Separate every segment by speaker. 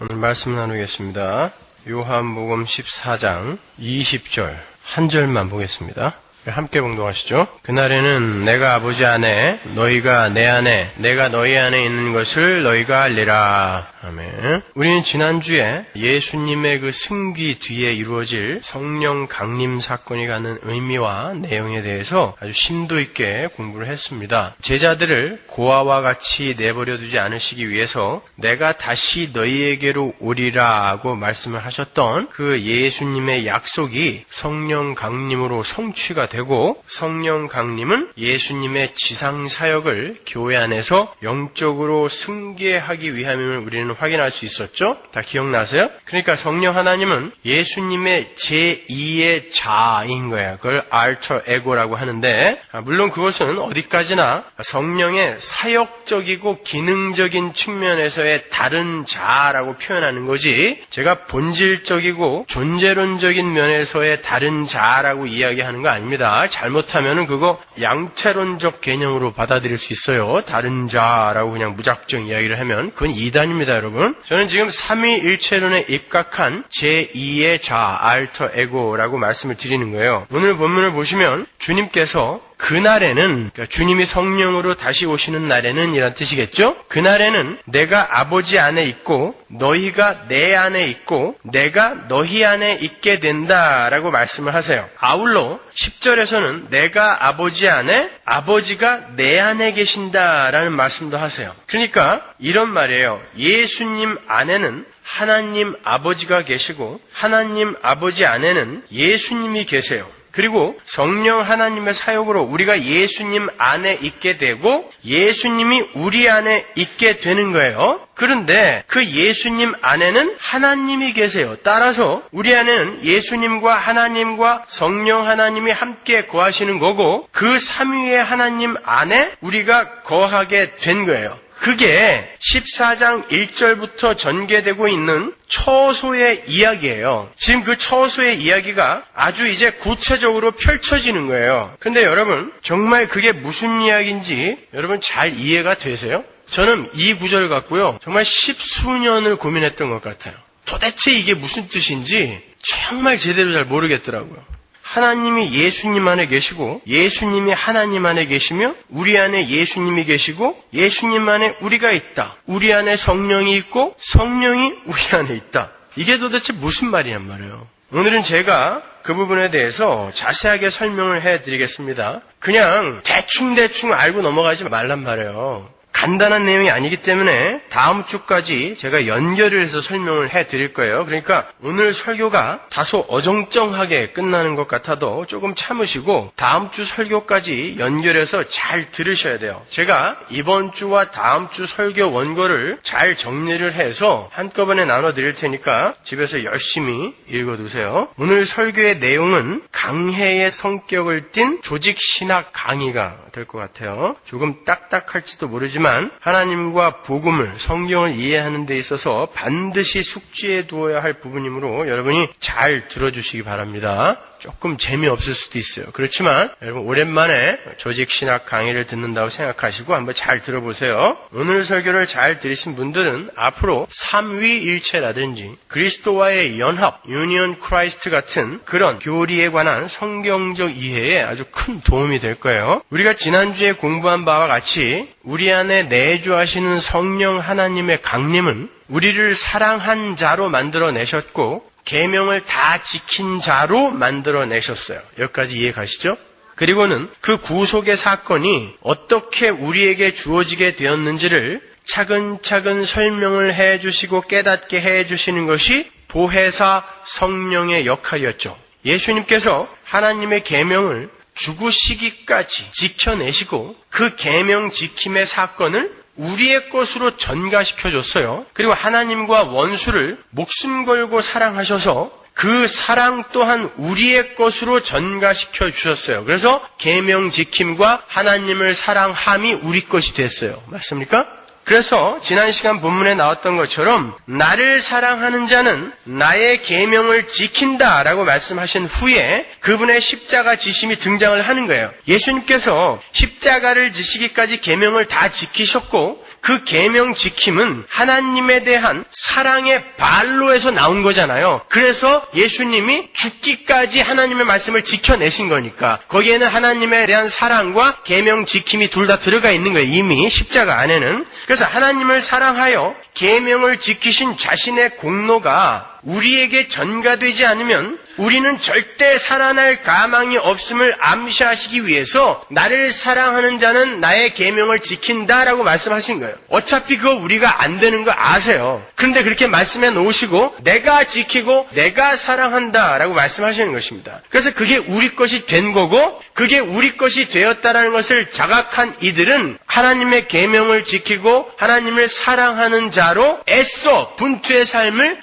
Speaker 1: 오늘 말씀 나누겠습니다. 요한복음 14장 20절 한 절만 보겠습니다. 함께 봉독하시죠. 그날에는 내가 아버지 안에 너희가 내 안에 내가 너희 안에 있는 것을 너희가 알리라. 아멘. 우리는 지난주에 예수님의 그 승귀 뒤에 이루어질 성령 강림 사건이 갖는 의미와 내용에 대해서 아주 심도 있게 공부를 했습니다. 제자들을 고아와 같이 내버려 두지 않으시기 위해서 내가 다시 너희에게로 오리라 하고 말씀을 하셨던 그 예수님의 약속이 성령 강림으로 성취가 되고, 성령 강림은 예수님의 지상 사역을 교회 안에서 영적으로 승계하기 위함임을 우리는 확인할 수 있었죠? 다 기억나세요? 그러니까 성령 하나님은 예수님의 제2의 자아인 거예요. 그걸 알터 에고라고 하는데, 물론 그것은 어디까지나 성령의 사역적이고 기능적인 측면에서의 다른 자아라고 표현하는 거지, 제가 본질적이고 존재론적인 면에서의 다른 자아라고 이야기하는 거 아닙니다. 잘못하면 그거 양태론적 개념으로 받아들일 수 있어요. 다른 자라고 그냥 무작정 이야기를 하면 그건 이단입니다, 여러분. 저는 지금 삼위일체론에 입각한 제2의 자, 알터 에고라고 말씀을 드리는 거예요. 오늘 본문을 보시면 주님께서 그날에는, 그러니까 주님이 성령으로 다시 오시는 날에는 이란 뜻이겠죠? 그날에는 내가 아버지 안에 있고 너희가 내 안에 있고 내가 너희 안에 있게 된다라고 말씀을 하세요. 아울러 10절에서는 내가 아버지 안에 아버지가 내 안에 계신다라는 말씀도 하세요. 그러니까 이런 말이에요. 예수님 안에는 하나님 아버지가 계시고 하나님 아버지 안에는 예수님이 계세요. 그리고 성령 하나님의 사역으로 우리가 예수님 안에 있게 되고 예수님이 우리 안에 있게 되는 거예요. 그런데 그 예수님 안에는 하나님이 계세요. 따라서 우리 안에는 예수님과 하나님과 성령 하나님이 함께 거하시는 거고, 그 삼위의 하나님 안에 우리가 거하게 된 거예요. 그게 14장 1절부터 전개되고 있는 처소의 이야기예요. 지금 그 처소의 이야기가 아주 이제 구체적으로 펼쳐지는 거예요. 근데 여러분, 정말 그게 무슨 이야기인지 여러분 잘 이해가 되세요? 저는 이 구절 갖고요, 정말 십수년을 고민했던 것 같아요. 도대체 이게 무슨 뜻인지 정말 제대로 잘 모르겠더라고요. 하나님이 예수님 안에 계시고 예수님이 하나님 안에 계시며 우리 안에 예수님이 계시고 예수님 안에 우리가 있다. 우리 안에 성령이 있고 성령이 우리 안에 있다. 이게 도대체 무슨 말이냔 말이에요. 오늘은 제가 그 부분에 대해서 자세하게 설명을 해드리겠습니다. 그냥 대충 알고 넘어가지 말란 말이에요. 간단한 내용이 아니기 때문에 다음 주까지 제가 연결을 해서 설명을 해드릴 거예요. 그러니까 오늘 설교가 다소 어정쩡하게 끝나는 것 같아도 조금 참으시고 다음 주 설교까지 연결해서 잘 들으셔야 돼요. 제가 이번 주와 다음 주 설교 원고를 잘 정리를 해서 한꺼번에 나눠드릴 테니까 집에서 열심히 읽어두세요. 오늘 설교의 내용은 강해의 성격을 띤 조직신학 강의가 될 것 같아요. 조금 딱딱할지도 모르지만 하나님과 복음을, 성경을 이해하는 데 있어서 반드시 숙지해 두어야 할 부분이므로 여러분이 잘 들어주시기 바랍니다. 조금 재미없을 수도 있어요. 그렇지만 여러분 오랜만에 조직신학 강의를 듣는다고 생각하시고 한번 잘 들어보세요. 오늘 설교를 잘 들으신 분들은 앞으로 삼위일체라든지 그리스도와의 연합, 유니언 크라이스트 같은 그런 교리에 관한 성경적 이해에 아주 큰 도움이 될 거예요. 우리가 지난주에 공부한 바와 같이 우리 안에 내주하시는 성령 하나님의 강림은 우리를 사랑한 자로 만들어내셨고 계명을 다 지킨 자로 만들어내셨어요. 여기까지 이해 가시죠? 그리고는 그 구속의 사건이 어떻게 우리에게 주어지게 되었는지를 차근차근 설명을 해주시고 깨닫게 해주시는 것이 보혜사 성령의 역할이었죠. 예수님께서 하나님의 계명을 죽으시기까지 지켜내시고 그 계명 지킴의 사건을 우리의 것으로 전가시켜줬어요. 그리고 하나님과 원수를 목숨 걸고 사랑하셔서 그 사랑 또한 우리의 것으로 전가시켜 주셨어요. 그래서 계명 지킴과 하나님을 사랑함이 우리 것이 됐어요. 맞습니까? 그래서 지난 시간 본문에 나왔던 것처럼 나를 사랑하는 자는 나의 계명을 지킨다라고 말씀하신 후에 그분의 십자가 지심이 등장을 하는 거예요. 예수님께서 십자가를 지시기까지 계명을 다 지키셨고 그 계명 지킴은 하나님에 대한 사랑의 발로에서 나온 거잖아요. 그래서 예수님이 죽기까지 하나님의 말씀을 지켜내신 거니까 거기에는 하나님에 대한 사랑과 계명 지킴이 둘 다 들어가 있는 거예요. 이미 십자가 안에는. 그래서 하나님을 사랑하여 계명을 지키신 자신의 공로가 우리에게 전가되지 않으면 우리는 절대 살아날 가망이 없음을 암시하시기 위해서 나를 사랑하는 자는 나의 계명을 지킨다라고 말씀하신 거예요. 어차피 그거 우리가 안 되는 거 아세요. 그런데 그렇게 말씀해 놓으시고 내가 지키고 내가 사랑한다라고 말씀하시는 것입니다. 그래서 그게 우리 것이 된 거고 그게 우리 것이 되었다라는 것을 자각한 이들은 하나님의 계명을 지키고 하나님을 사랑하는 자로 애써 분투의 삶을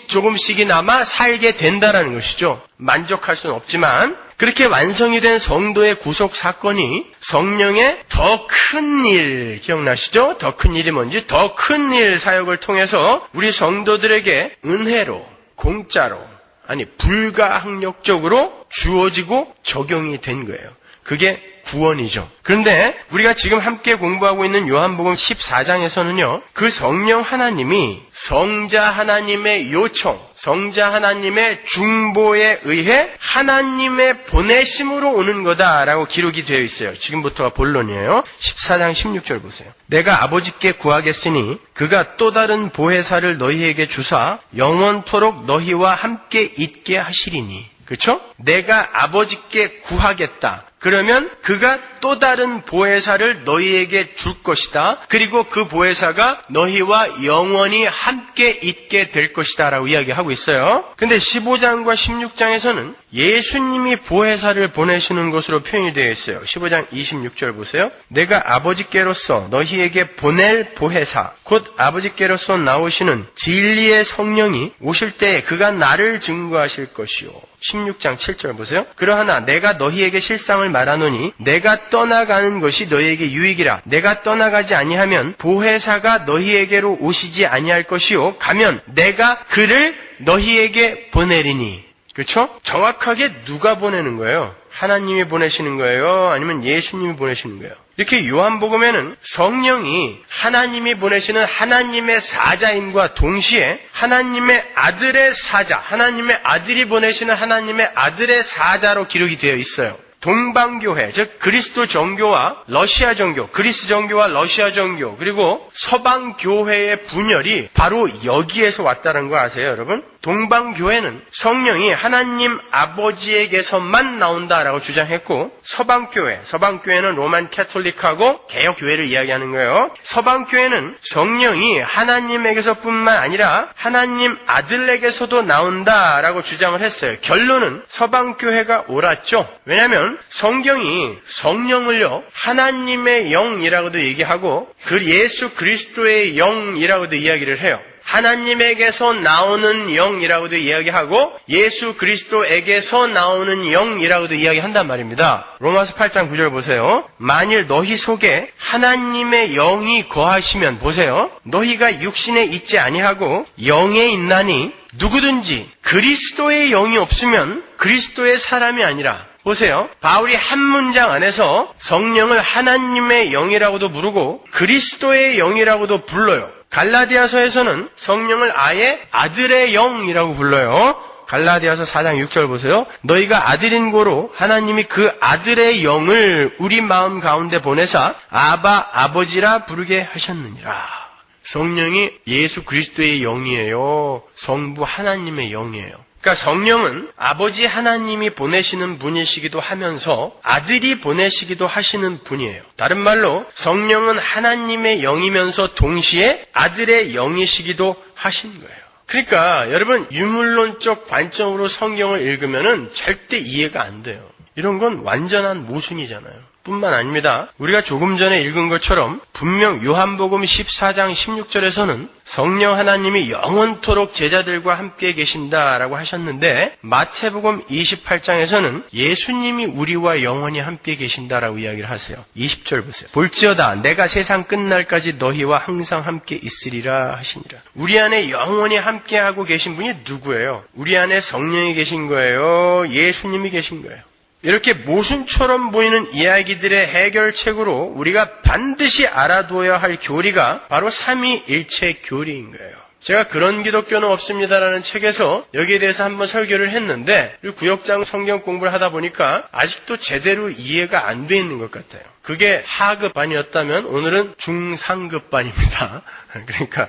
Speaker 1: 조금씩이나마 살게 된다라는 것이죠. 만족할 수는 없지만 그렇게 완성이 된 성도의 구속 사건이 성령의 더 큰 일, 기억나시죠? 더 큰 일이 뭔지? 더 큰 일 사역을 통해서 우리 성도들에게 은혜로, 공짜로, 아니 불가항력적으로 주어지고 적용이 된 거예요. 그게 구원이죠. 그런데 우리가 지금 함께 공부하고 있는 요한복음 14장에서는요. 그 성령 하나님이 성자 하나님의 요청, 성자 하나님의 중보에 의해 하나님의 보내심으로 오는 거다라고 기록이 되어 있어요. 지금부터가 본론이에요. 14장 16절 보세요. 내가 아버지께 구하겠으니 그가 또 다른 보혜사를 너희에게 주사 영원토록 너희와 함께 있게 하시리니. 그렇죠? 내가 아버지께 구하겠다. 그러면 그가 또 다른 보혜사를 너희에게 줄 것이다. 그리고 그 보혜사가 너희와 영원히 함께 있게 될 것이다 라고 이야기하고 있어요. 근데 15장과 16장에서는 예수님이 보혜사를 보내시는 것으로 표현이 되어 있어요. 15장 26절 보세요. 내가 아버지께로서 너희에게 보낼 보혜사 곧 아버지께로서 나오시는 진리의 성령이 오실 때에 그가 나를 증거하실 것이요. 16장 7절 보세요. 그러하나 내가 너희에게 실상을 말하노니 내가 떠나가는 것이 너희에게 유익이라. 내가 떠나가지 아니하면 보혜사가 너희에게로 오시지 아니할 것이요. 가면 내가 그를 너희에게 보내리니. 그렇죠? 정확하게 누가 보내는 거예요? 하나님이 보내시는 거예요? 아니면 예수님이 보내시는 거예요? 이렇게 요한복음에는 성령이 하나님이 보내시는 하나님의 사자임과 동시에 하나님의 아들의 사자, 하나님의 아들이 보내시는 하나님의 아들의 사자로 기록이 되어 있어요. 동방교회, 즉 그리스도 정교와 러시아 정교, 그리스 정교와 러시아 정교, 그리고 서방교회의 분열이 바로 여기에서 왔다는 거 아세요, 여러분? 동방교회는 성령이 하나님 아버지에게서만 나온다라고 주장했고, 서방교회는 로만 캐톨릭하고 개혁교회를 이야기하는 거예요. 서방교회는 성령이 하나님에게서뿐만 아니라 하나님 아들에게서도 나온다라고 주장을 했어요. 결론은 서방교회가 옳았죠. 왜냐하면 성경이 성령을요 하나님의 영이라고도 얘기하고 그 예수 그리스도의 영이라고도 이야기를 해요. 하나님에게서 나오는 영이라고도 이야기하고 예수 그리스도에게서 나오는 영이라고도 이야기한단 말입니다. 로마서 8장 9절 보세요. 만일 너희 속에 하나님의 영이 거하시면 보세요. 너희가 육신에 있지 아니하고 영에 있나니 누구든지 그리스도의 영이 없으면 그리스도의 사람이 아니라. 보세요. 바울이 한 문장 안에서 성령을 하나님의 영이라고도 부르고 그리스도의 영이라고도 불러요. 갈라디아서에서는 성령을 아예 아들의 영이라고 불러요. 갈라디아서 4장 6절 보세요. 너희가 아들인 고로 하나님이 그 아들의 영을 우리 마음 가운데 보내사 아바 아버지라 부르게 하셨느니라. 성령이 예수 그리스도의 영이에요. 성부 하나님의 영이에요. 그러니까 성령은 아버지 하나님이 보내시는 분이시기도 하면서 아들이 보내시기도 하시는 분이에요. 다른 말로 성령은 하나님의 영이면서 동시에 아들의 영이시기도 하신 거예요. 그러니까 여러분 유물론적 관점으로 성경을 읽으면은 절대 이해가 안 돼요. 이런 건 완전한 모순이잖아요. 뿐만 아닙니다. 우리가 조금 전에 읽은 것처럼 분명 요한복음 14장 16절에서는 성령 하나님이 영원토록 제자들과 함께 계신다라고 하셨는데 마태복음 28장에서는 예수님이 우리와 영원히 함께 계신다라고 이야기를 하세요. 20절 보세요. 볼지어다 내가 세상 끝날까지 너희와 항상 함께 있으리라 하시니라. 우리 안에 영원히 함께하고 계신 분이 누구예요? 우리 안에 성령이 계신 거예요? 예수님이 계신 거예요? 이렇게 모순처럼 보이는 이야기들의 해결책으로 우리가 반드시 알아두어야 할 교리가 바로 삼위일체 교리인 거예요. 제가 그런 기독교는 없습니다라는 책에서 여기에 대해서 한번 설교를 했는데 구역장 성경 공부를 하다 보니까 아직도 제대로 이해가 안 돼 있는 것 같아요. 그게 하급반이었다면 오늘은 중상급반입니다. 그러니까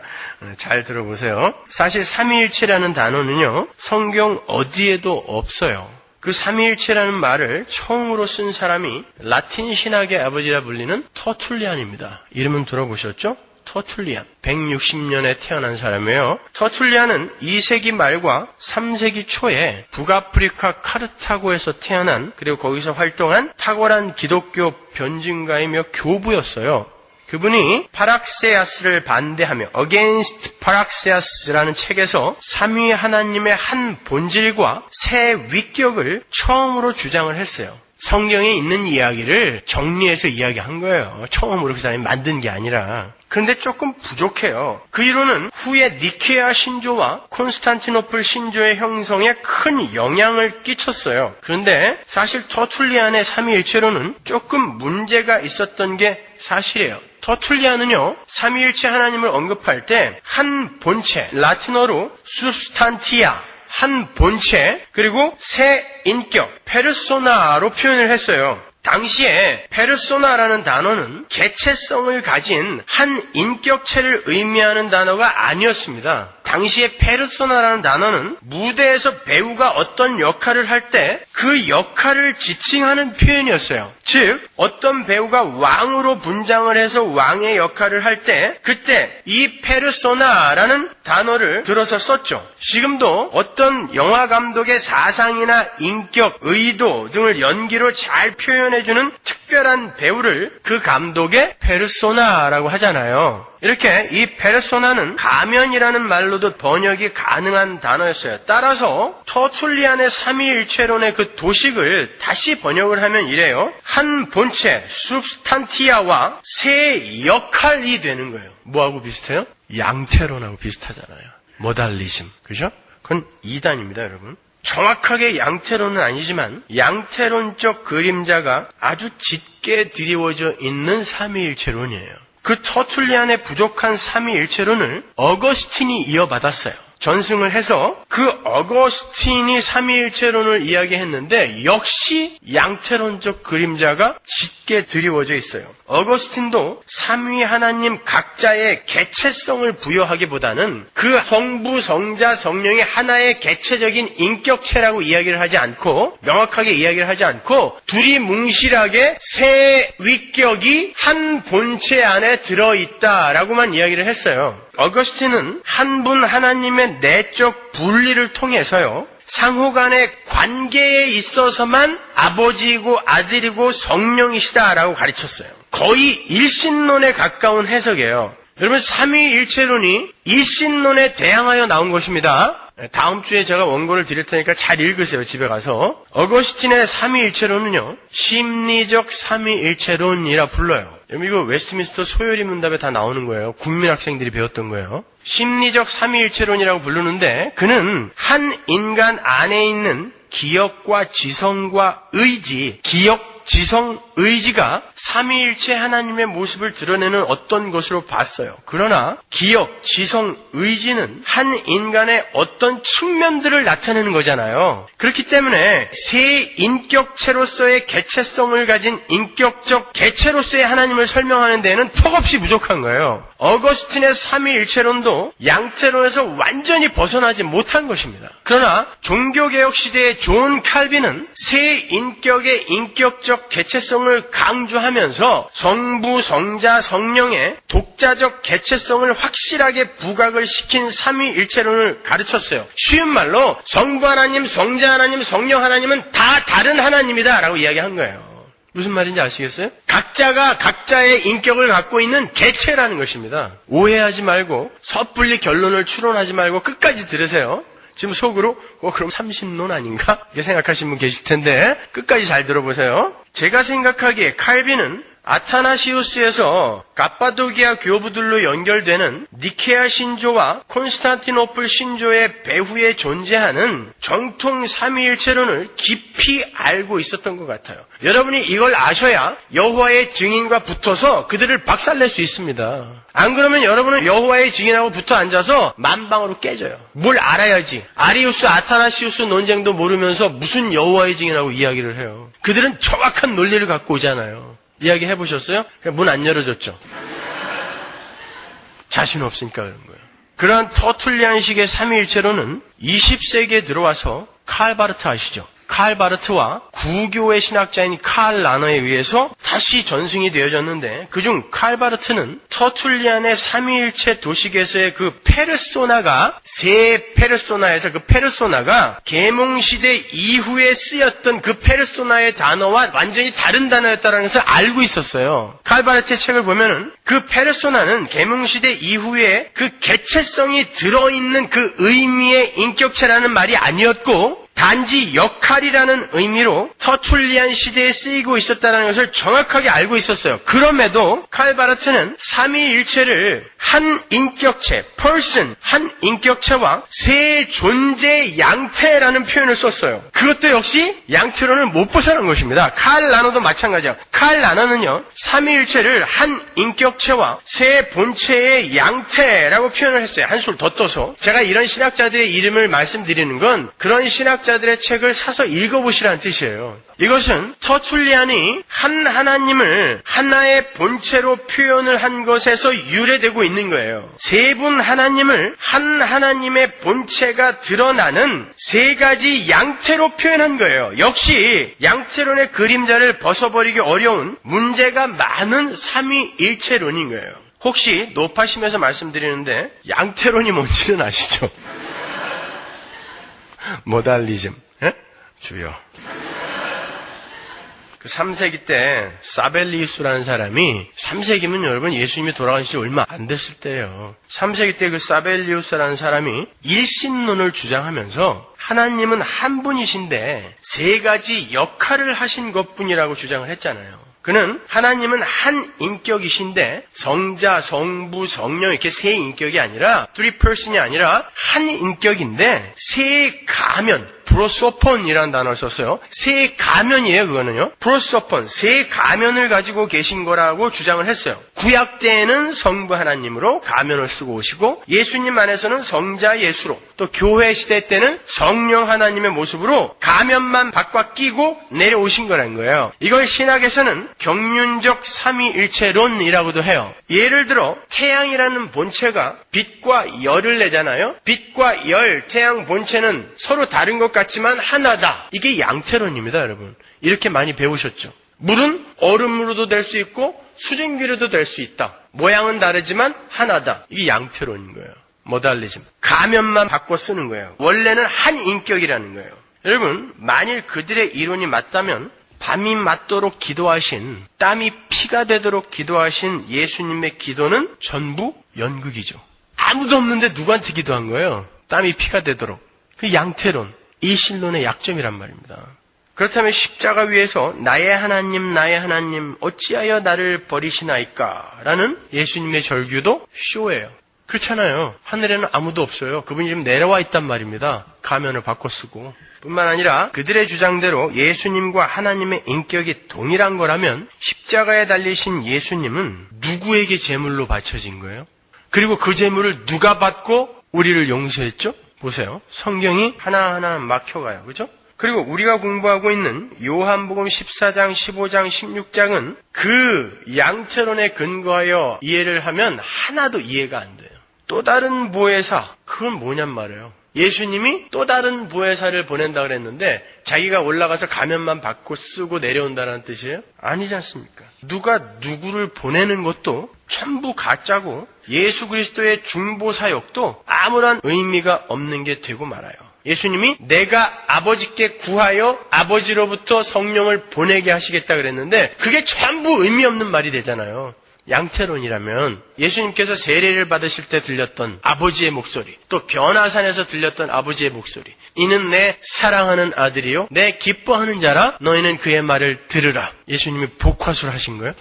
Speaker 1: 잘 들어보세요. 사실 삼위일체라는 단어는요, 성경 어디에도 없어요. 그 삼위일체라는 말을 처음으로 쓴 사람이 라틴 신학의 아버지라 불리는 터툴리안입니다. 이름은 들어보셨죠? 터툴리안. 160년에 태어난 사람이에요. 터툴리안은 2세기 말과 3세기 초에 북아프리카 카르타고에서 태어난, 그리고 거기서 활동한 탁월한 기독교 변증가이며 교부였어요. 그분이 파락세아스를 반대하며 Against Paraxeas라는 책에서 삼위 하나님의 한 본질과 세 위격을 처음으로 주장을 했어요. 성경에 있는 이야기를 정리해서 이야기한 거예요. 처음으로 그 사람이 만든 게 아니라. 그런데 조금 부족해요. 그 이론은 후에 니케아 신조와 콘스탄티노플 신조의 형성에 큰 영향을 끼쳤어요. 그런데 사실 터툴리안의 삼위일체론은 조금 문제가 있었던 게 사실이에요. 터툴리안은요, 삼위일체 하나님을 언급할 때 한 본체, 라틴어로 substantia, 한 본체, 그리고 세 인격, 페르소나로 표현을 했어요. 당시에 페르소나라는 단어는 개체성을 가진 한 인격체를 의미하는 단어가 아니었습니다. 당시에 페르소나라는 단어는 무대에서 배우가 어떤 역할을 할 때 그 역할을 지칭하는 표현이었어요. 즉, 어떤 배우가 왕으로 분장을 해서 왕의 역할을 할 때 그때 이 페르소나라는 단어를 들어서 썼죠. 지금도 어떤 영화 감독의 사상이나 인격, 의도 등을 연기로 잘 표현해주는 특별한 배우를 그 감독의 페르소나라고 하잖아요. 이렇게 이 페르소나는 가면이라는 말로도 번역이 가능한 단어였어요. 따라서 터툴리안의 삼위일체론의 그 도식을 다시 번역을 하면 이래요. 한 본체, substantia와 세 역할이 되는 거예요. 뭐하고 비슷해요? 양태론하고 비슷하잖아요. 모달리즘. 그죠? 그건 이단입니다, 여러분. 정확하게 양태론은 아니지만 양태론적 그림자가 아주 짙게 드리워져 있는 삼위일체론이에요. 그 터툴리안의 부족한 삼위일체론을 어거스틴이 이어받았어요. 전승을 해서 그 어거스틴이 삼위일체론을 이야기했는데 역시 양태론적 그림자가 짙게 드리워져 있어요. 어거스틴도 삼위 하나님 각자의 개체성을 부여하기보다는 그 성부, 성자, 성령의 하나의 개체적인 인격체라고 이야기를 하지 않고, 명확하게 이야기를 하지 않고 둘이 뭉실하게 세 위격이 한 본체 안에 들어있다라고만 이야기를 했어요. 어거스틴은 한 분 하나님의 내적 분리를 통해서요, 상호 간의 관계에 있어서만 아버지이고 아들이고 성령이시다라고 가르쳤어요. 거의 일신론에 가까운 해석이에요. 여러분, 삼위일체론이 일신론에 대항하여 나온 것입니다. 다음 주에 제가 원고를 드릴 테니까 잘 읽으세요, 집에 가서. 어거스틴의 삼위일체론은요, 심리적 삼위일체론이라 불러요. 이거 웨스트민스터 소요리 문답에 다 나오는 거예요. 국민학생들이 배웠던 거예요. 심리적 삼위일체론이라고 부르는데, 그는 한 인간 안에 있는 기억과 지성과 의지, 기억, 지성, 의지가 삼위일체 하나님의 모습을 드러내는 어떤 것으로 봤어요. 그러나 기억, 지성, 의지는 한 인간의 어떤 측면들을 나타내는 거잖아요. 그렇기 때문에 세 인격체로서의 개체성을 가진 인격적 개체로서의 하나님을 설명하는 데에는 턱없이 부족한 거예요. 어거스틴의 삼위일체론도 양태론에서 완전히 벗어나지 못한 것입니다. 그러나 종교개혁 시대의 존 칼빈은 세 인격의 인격적 개체성을 강조하면서 성부, 성자, 성령의 독자적 개체성을 확실하게 부각을 시킨 삼위일체론을 가르쳤어요. 쉬운 말로 성부 하나님, 성자 하나님, 성령 하나님은 다 다른 하나님이다 라고 이야기한 거예요. 무슨 말인지 아시겠어요? 각자가 각자의 인격을 갖고 있는 개체라는 것입니다. 오해하지 말고 섣불리 결론을 추론하지 말고 끝까지 들으세요. 지금 속으로 그럼 삼신론 아닌가? 이렇게 생각하시는 분 계실 텐데 끝까지 잘 들어보세요. 제가 생각하기에 칼빈은 아타나시우스에서 갑바도기아 교부들로 연결되는 니케아 신조와 콘스탄티노플 신조의 배후에 존재하는 정통 삼위일체론을 깊이 알고 있었던 것 같아요. 여러분이 이걸 아셔야 여호와의 증인과 붙어서 그들을 박살낼 수 있습니다. 안 그러면 여러분은 여호와의 증인하고 붙어 앉아서 만방으로 깨져요. 뭘 알아야지. 아리우스, 아타나시우스 논쟁도 모르면서 무슨 여호와의 증인하고 이야기를 해요. 그들은 정확한 논리를 갖고 오잖아요. 이야기 해보셨어요? 문 안 열어줬죠. 자신 없으니까 그런 거예요. 그러한 터툴리안식의 삼위일체론은 20세기에 들어와서 칼 바르트 아시죠? 칼 바르트와 구교의 신학자인 칼 라너에 의해서 다시 전승이 되어졌는데 그중 칼 바르트는 터툴리안의 삼위일체 도식에서의 그 페르소나가 세 페르소나에서 그 페르소나가 계몽시대 이후에 쓰였던 그 페르소나의 단어와 완전히 다른 단어였다는 것을 알고 있었어요. 칼 바르트의 책을 보면은 그 페르소나는 계몽시대 이후에 그 개체성이 들어있는 그 의미의 인격체라는 말이 아니었고 단지 역할이라는 의미로 터툴리안 시대에 쓰이고 있었다는 것을 정확하게 알고 있었어요. 그럼에도 칼 바르트는 삼위일체를 한 인격체, person, 한 인격체와 세 존재 양태라는 표현을 썼어요. 그것도 역시 양태론을 못 벗어난 것입니다. 칼 라너도 마찬가지예요. 칼 라너는요, 삼위일체를 한 인격체와 세 본체의 양태라고 표현을 했어요. 한술 더 떠서. 제가 이런 신학자들의 이름을 말씀드리는 건 그런 신학자들의 책을 사서 읽어보시라는 뜻이에요. 이것은 터툴리안이 한 하나님을 하나의 본체로 표현을 한 것에서 유래되고 있는 거예요. 세 분 하나님을 한 하나님의 본체가 드러나는 세 가지 양태로 표현한 거예요. 역시 양태론의 그림자를 벗어버리기 어려운 문제가 많은 삼위일체론인 거예요. 혹시 높아심에서 말씀드리는데 양태론이 뭔지는 아시죠? 모달리즘. 예? 주요. 그 3세기 때 사벨리우스라는 사람이 3세기면 여러분 예수님이 돌아가신 지 얼마 안 됐을 때예요. 3세기 때 그 사벨리우스라는 사람이 일신론을 주장하면서 하나님은 한 분이신데 세 가지 역할을 하신 것뿐이라고 주장을 했잖아요. 그는 하나님은 한 인격이신데 성자, 성부, 성령 이렇게 세 인격이 아니라 three person이 아니라 한 인격인데 세 가면 프로소폰이라는 단어를 썼어요. 세 가면이에요, 그거는요. 프로소폰, 세 가면을 가지고 계신 거라고 주장을 했어요. 구약 때에는 성부 하나님으로 가면을 쓰고 오시고 예수님 안에서는 성자 예수로 또 교회 시대 때는 성령 하나님의 모습으로 가면만 바꿔 끼고 내려오신 거라는 거예요. 이걸 신학에서는 경륜적 삼위일체론이라고도 해요. 예를 들어 태양이라는 본체가 빛과 열을 내잖아요. 빛과 열, 태양 본체는 서로 다른 것 같지만 하나다. 이게 양태론입니다, 여러분. 이렇게 많이 배우셨죠. 물은 얼음으로도 될 수 있고 수증기로도 될 수 있다. 모양은 다르지만 하나다. 이게 양태론인 거예요. 모달리즘. 가면만 바꿔 쓰는 거예요. 원래는 한 인격이라는 거예요. 여러분, 만일 그들의 이론이 맞다면 밤이 맞도록 기도하신, 땀이 피가 되도록 기도하신 예수님의 기도는 전부 연극이죠. 아무도 없는데 누구한테 기도한 거예요? 땀이 피가 되도록. 그 양태론, 이신론의 약점이란 말입니다. 그렇다면 십자가 위에서 나의 하나님 어찌하여 나를 버리시나이까? 라는 예수님의 절규도 쇼예요. 그렇잖아요. 하늘에는 아무도 없어요. 그분이 지금 내려와 있단 말입니다. 가면을 바꿔 쓰고. 뿐만 아니라 그들의 주장대로 예수님과 하나님의 인격이 동일한 거라면 십자가에 달리신 예수님은 누구에게 제물로 바쳐진 거예요? 그리고 그 제물을 누가 받고 우리를 용서했죠? 보세요. 성경이 하나하나 막혀가요. 그죠? 그리고 우리가 공부하고 있는 요한복음 14장, 15장, 16장은 그 양태론에 근거하여 이해를 하면 하나도 이해가 안 돼요. 또 다른 보혜사, 그건 뭐냔 말이에요. 예수님이 또 다른 보혜사를 보낸다 그랬는데 자기가 올라가서 가면만 받고 쓰고 내려온다는 뜻이에요? 아니지 않습니까? 누가 누구를 보내는 것도 전부 가짜고 예수 그리스도의 중보 사역도 아무런 의미가 없는 게 되고 말아요. 예수님이 내가 아버지께 구하여 아버지로부터 성령을 보내게 하시겠다 그랬는데 그게 전부 의미 없는 말이 되잖아요. 양태론이라면 예수님께서 세례를 받으실 때 들렸던 아버지의 목소리, 또 변화산에서 들렸던 아버지의 목소리, 이는 내 사랑하는 아들이요 내 기뻐하는 자라 너희는 그의 말을 들으라. 예수님이 복화술 하신 거예요?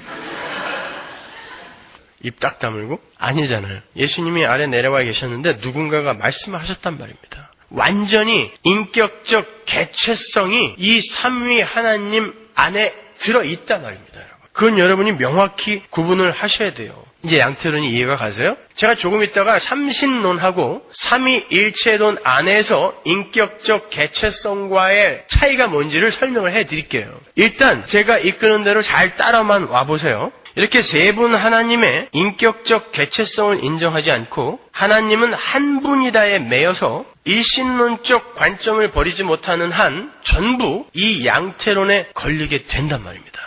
Speaker 1: 입 딱 다물고? 아니잖아요. 예수님이 아래 내려와 계셨는데 누군가가 말씀하셨단 말입니다. 완전히 인격적 개체성이 이 삼위 하나님 안에 들어있단 말입니다. 여러분. 그건 여러분이 명확히 구분을 하셔야 돼요. 이제 양태론이 이해가 가세요? 제가 조금 있다가 삼신론하고 삼위일체론 안에서 인격적 개체성과의 차이가 뭔지를 설명을 해드릴게요. 일단 제가 이끄는 대로 잘 따라만 와보세요. 이렇게 세 분 하나님의 인격적 개체성을 인정하지 않고 하나님은 한 분이다에 매여서 일신론적 관점을 버리지 못하는 한 전부 이 양태론에 걸리게 된단 말입니다.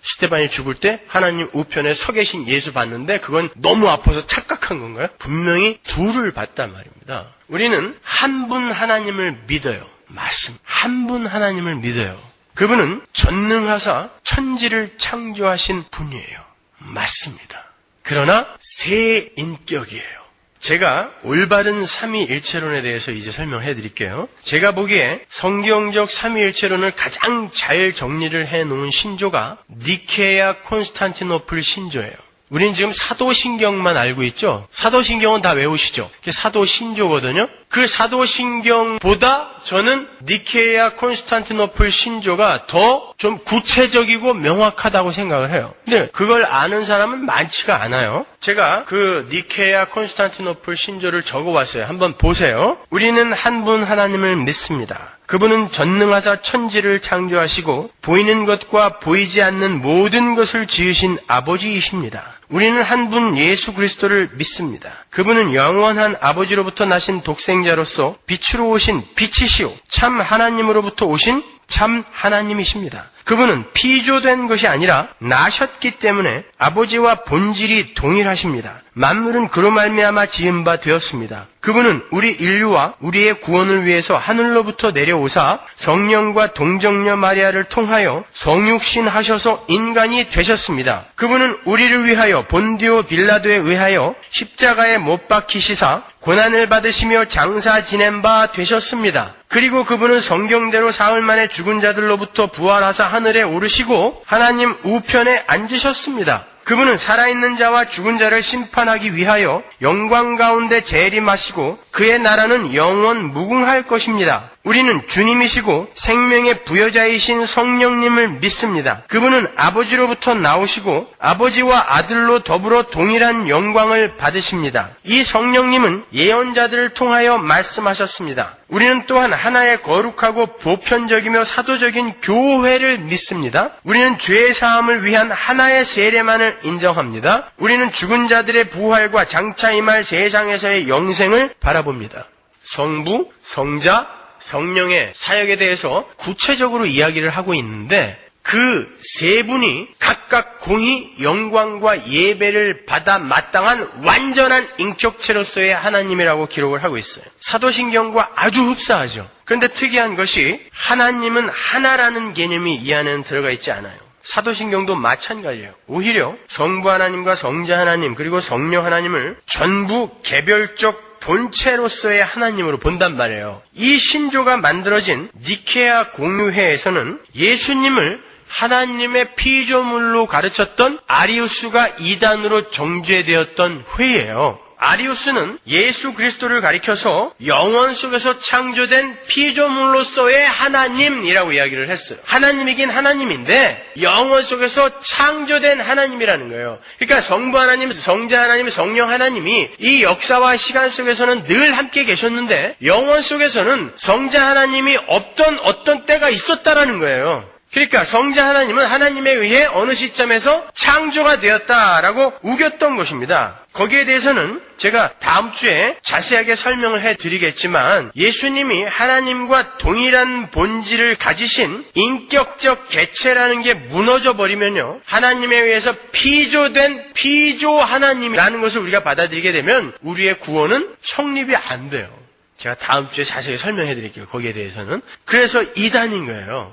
Speaker 1: 스데반이 죽을 때 하나님 우편에 서 계신 예수 봤는데 그건 너무 아파서 착각한 건가요? 분명히 둘을 봤단 말입니다. 우리는 한 분 하나님을 믿어요. 맞습니다. 한 분 하나님을 믿어요. 그분은 전능하사 천지를 창조하신 분이에요. 맞습니다. 그러나 세 인격이에요. 제가 올바른 삼위일체론에 대해서 이제 설명해 드릴게요. 제가 보기에 성경적 삼위일체론을 가장 잘 정리를 해놓은 신조가 니케아 콘스탄티노플 신조예요. 우리는 지금 사도신경만 알고 있죠? 사도신경은 다 외우시죠? 그게 사도신조거든요? 그 사도신경보다 저는 니케아 콘스탄티노플 신조가 더 좀 구체적이고 명확하다고 생각을 해요. 근데 그걸 아는 사람은 많지가 않아요. 제가 그 니케아 콘스탄티노플 신조를 적어왔어요. 한번 보세요. 우리는 한 분 하나님을 믿습니다. 그분은 전능하사 천지를 창조하시고 보이는 것과 보이지 않는 모든 것을 지으신 아버지이십니다. 우리는 한 분 예수 그리스도를 믿습니다. 그분은 영원한 아버지로부터 나신 독생자로서 빛으로 오신 빛이시오 참 하나님으로부터 오신 참 하나님이십니다. 그분은 피조된 것이 아니라 나셨기 때문에 아버지와 본질이 동일하십니다. 만물은 그로 말미암아 지은 바 되었습니다. 그분은 우리 인류와 우리의 구원을 위해서 하늘로부터 내려오사 성령과 동정녀 마리아를 통하여 성육신 하셔서 인간이 되셨습니다. 그분은 우리를 위하여 본디오 빌라도에 의하여 십자가에 못 박히시사 고난을 받으시며 장사 지낸 바 되셨습니다. 그리고 그분은 성경대로 사흘 만에 죽은 자들로부터 부활하사 하늘에 오르시고 하나님 우편에 앉으셨습니다. 그분은 살아있는 자와 죽은 자를 심판하기 위하여 영광 가운데 재림하시고 그의 나라는 영원 무궁할 것입니다. 우리는 주님이시고 생명의 부여자이신 성령님을 믿습니다. 그분은 아버지로부터 나오시고 아버지와 아들로 더불어 동일한 영광을 받으십니다. 이 성령님은 예언자들을 통하여 말씀하셨습니다. 우리는 또한 하나의 거룩하고 보편적이며 사도적인 교회를 믿습니다. 우리는 죄 사함을 위한 하나의 세례만을 인정합니다. 우리는 죽은 자들의 부활과 장차 임할 세상에서의 영생을 바라봅니다. 성부, 성자, 성령의 사역에 대해서 구체적으로 이야기를 하고 있는데 그 세 분이 각각 공히 영광과 예배를 받아 마땅한 완전한 인격체로서의 하나님이라고 기록을 하고 있어요. 사도신경과 아주 흡사하죠. 그런데 특이한 것이 하나님은 하나라는 개념이 이 안에는 들어가 있지 않아요. 사도신경도 마찬가지예요. 오히려 성부 하나님과 성자 하나님 그리고 성령 하나님을 전부 개별적 본체로서의 하나님으로 본단 말이에요. 이 신조가 만들어진 니케아 공유회에서는 예수님을 하나님의 피조물로 가르쳤던 아리우스가 이단으로 정죄되었던 회예요. 아리우스는 예수 그리스도를 가리켜서 영원 속에서 창조된 피조물로서의 하나님이라고 이야기를 했어요. 하나님이긴 하나님인데 영원 속에서 창조된 하나님이라는 거예요. 그러니까 성부 하나님, 성자 하나님, 성령 하나님이 이 역사와 시간 속에서는 늘 함께 계셨는데 영원 속에서는 성자 하나님이 없던 어떤 때가 있었다라는 거예요. 그러니까 성자 하나님은 하나님에 의해 어느 시점에서 창조가 되었다라고 우겼던 것입니다. 거기에 대해서는 제가 다음 주에 자세하게 설명을 해드리겠지만 예수님이 하나님과 동일한 본질을 가지신 인격적 개체라는 게 무너져 버리면요. 하나님에 의해서 피조된 피조 하나님이라는 것을 우리가 받아들이게 되면 우리의 구원은 성립이 안 돼요. 제가 다음 주에 자세히 설명해 드릴게요. 거기에 대해서는. 그래서 이단인 거예요.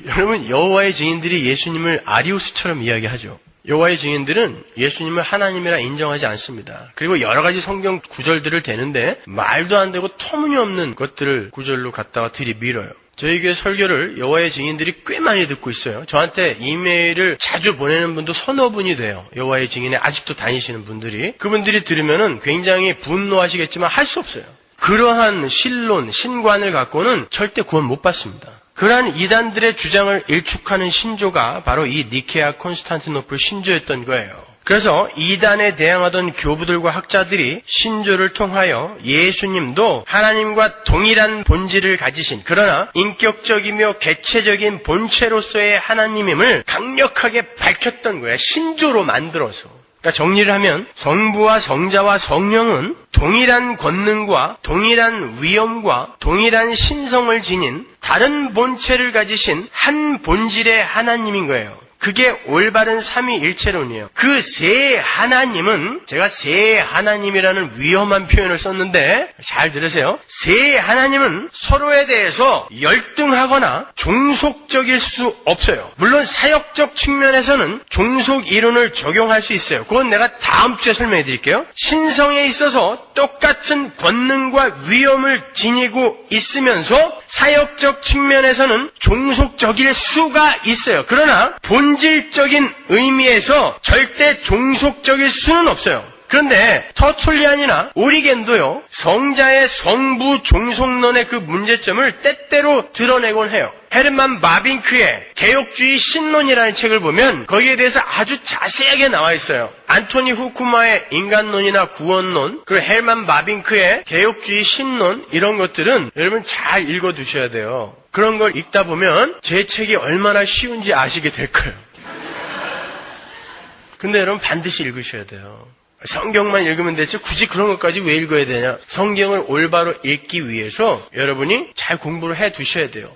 Speaker 1: 여러분 여호와의 증인들이 예수님을 아리우스처럼 이야기하죠. 여호와의 증인들은 예수님을 하나님이라 인정하지 않습니다. 그리고 여러 가지 성경 구절들을 대는데 말도 안 되고 터무니없는 것들을 구절로 갖다가 들이밀어요. 저희 교회 설교를 여호와의 증인들이 꽤 많이 듣고 있어요. 저한테 이메일을 자주 보내는 분도 서너 분이 돼요. 여호와의 증인에 아직도 다니시는 분들이. 그분들이 들으면은 굉장히 분노하시겠지만 할 수 없어요. 그러한 신론, 신관을 갖고는 절대 구원 못 받습니다. 그러한 이단들의 주장을 일축하는 신조가 바로 이 니케아 콘스탄티노플 신조였던 거예요. 그래서 이단에 대항하던 교부들과 학자들이 신조를 통하여 예수님도 하나님과 동일한 본질을 가지신 그러나 인격적이며 개체적인 본체로서의 하나님임을 강력하게 밝혔던 거예요. 신조로 만들어서. 그러니까 정리를 하면 성부와 성자와 성령은 동일한 권능과 동일한 위엄과 동일한 신성을 지닌 다른 본체를 가지신 한 본질의 하나님인 거예요. 그게 올바른 삼위일체론이에요. 그 세 하나님은 제가 세 하나님이라는 위험한 표현을 썼는데 잘 들으세요. 세 하나님은 서로에 대해서 열등하거나 종속적일 수 없어요. 물론 사역적 측면에서는 종속 이론을 적용할 수 있어요. 그건 내가 다음 주에 설명해 드릴게요. 신성에 있어서 똑같은 권능과 위엄을 지니고 있으면서 사역적 측면에서는 종속적일 수가 있어요. 그러나 본질적인 의미에서 절대 종속적일 수는 없어요. 그런데 터툴리안이나 오리겐도요, 성자의 성부 종속론의 그 문제점을 때때로 드러내곤 해요. 헤르만 바빙크의 개혁주의 신론이라는 책을 보면 거기에 대해서 아주 자세하게 나와 있어요. 안토니 후쿠마의 인간론이나 구원론, 그리고 헤르만 바빙크의 개혁주의 신론, 이런 것들은 여러분 잘 읽어두셔야 돼요. 그런 걸 읽다 보면 제 책이 얼마나 쉬운지 아시게 될 거예요. 근데 여러분 반드시 읽으셔야 돼요. 성경만 읽으면 되지 굳이 그런 것까지 왜 읽어야 되냐. 성경을 올바로 읽기 위해서 여러분이 잘 공부를 해 두셔야 돼요.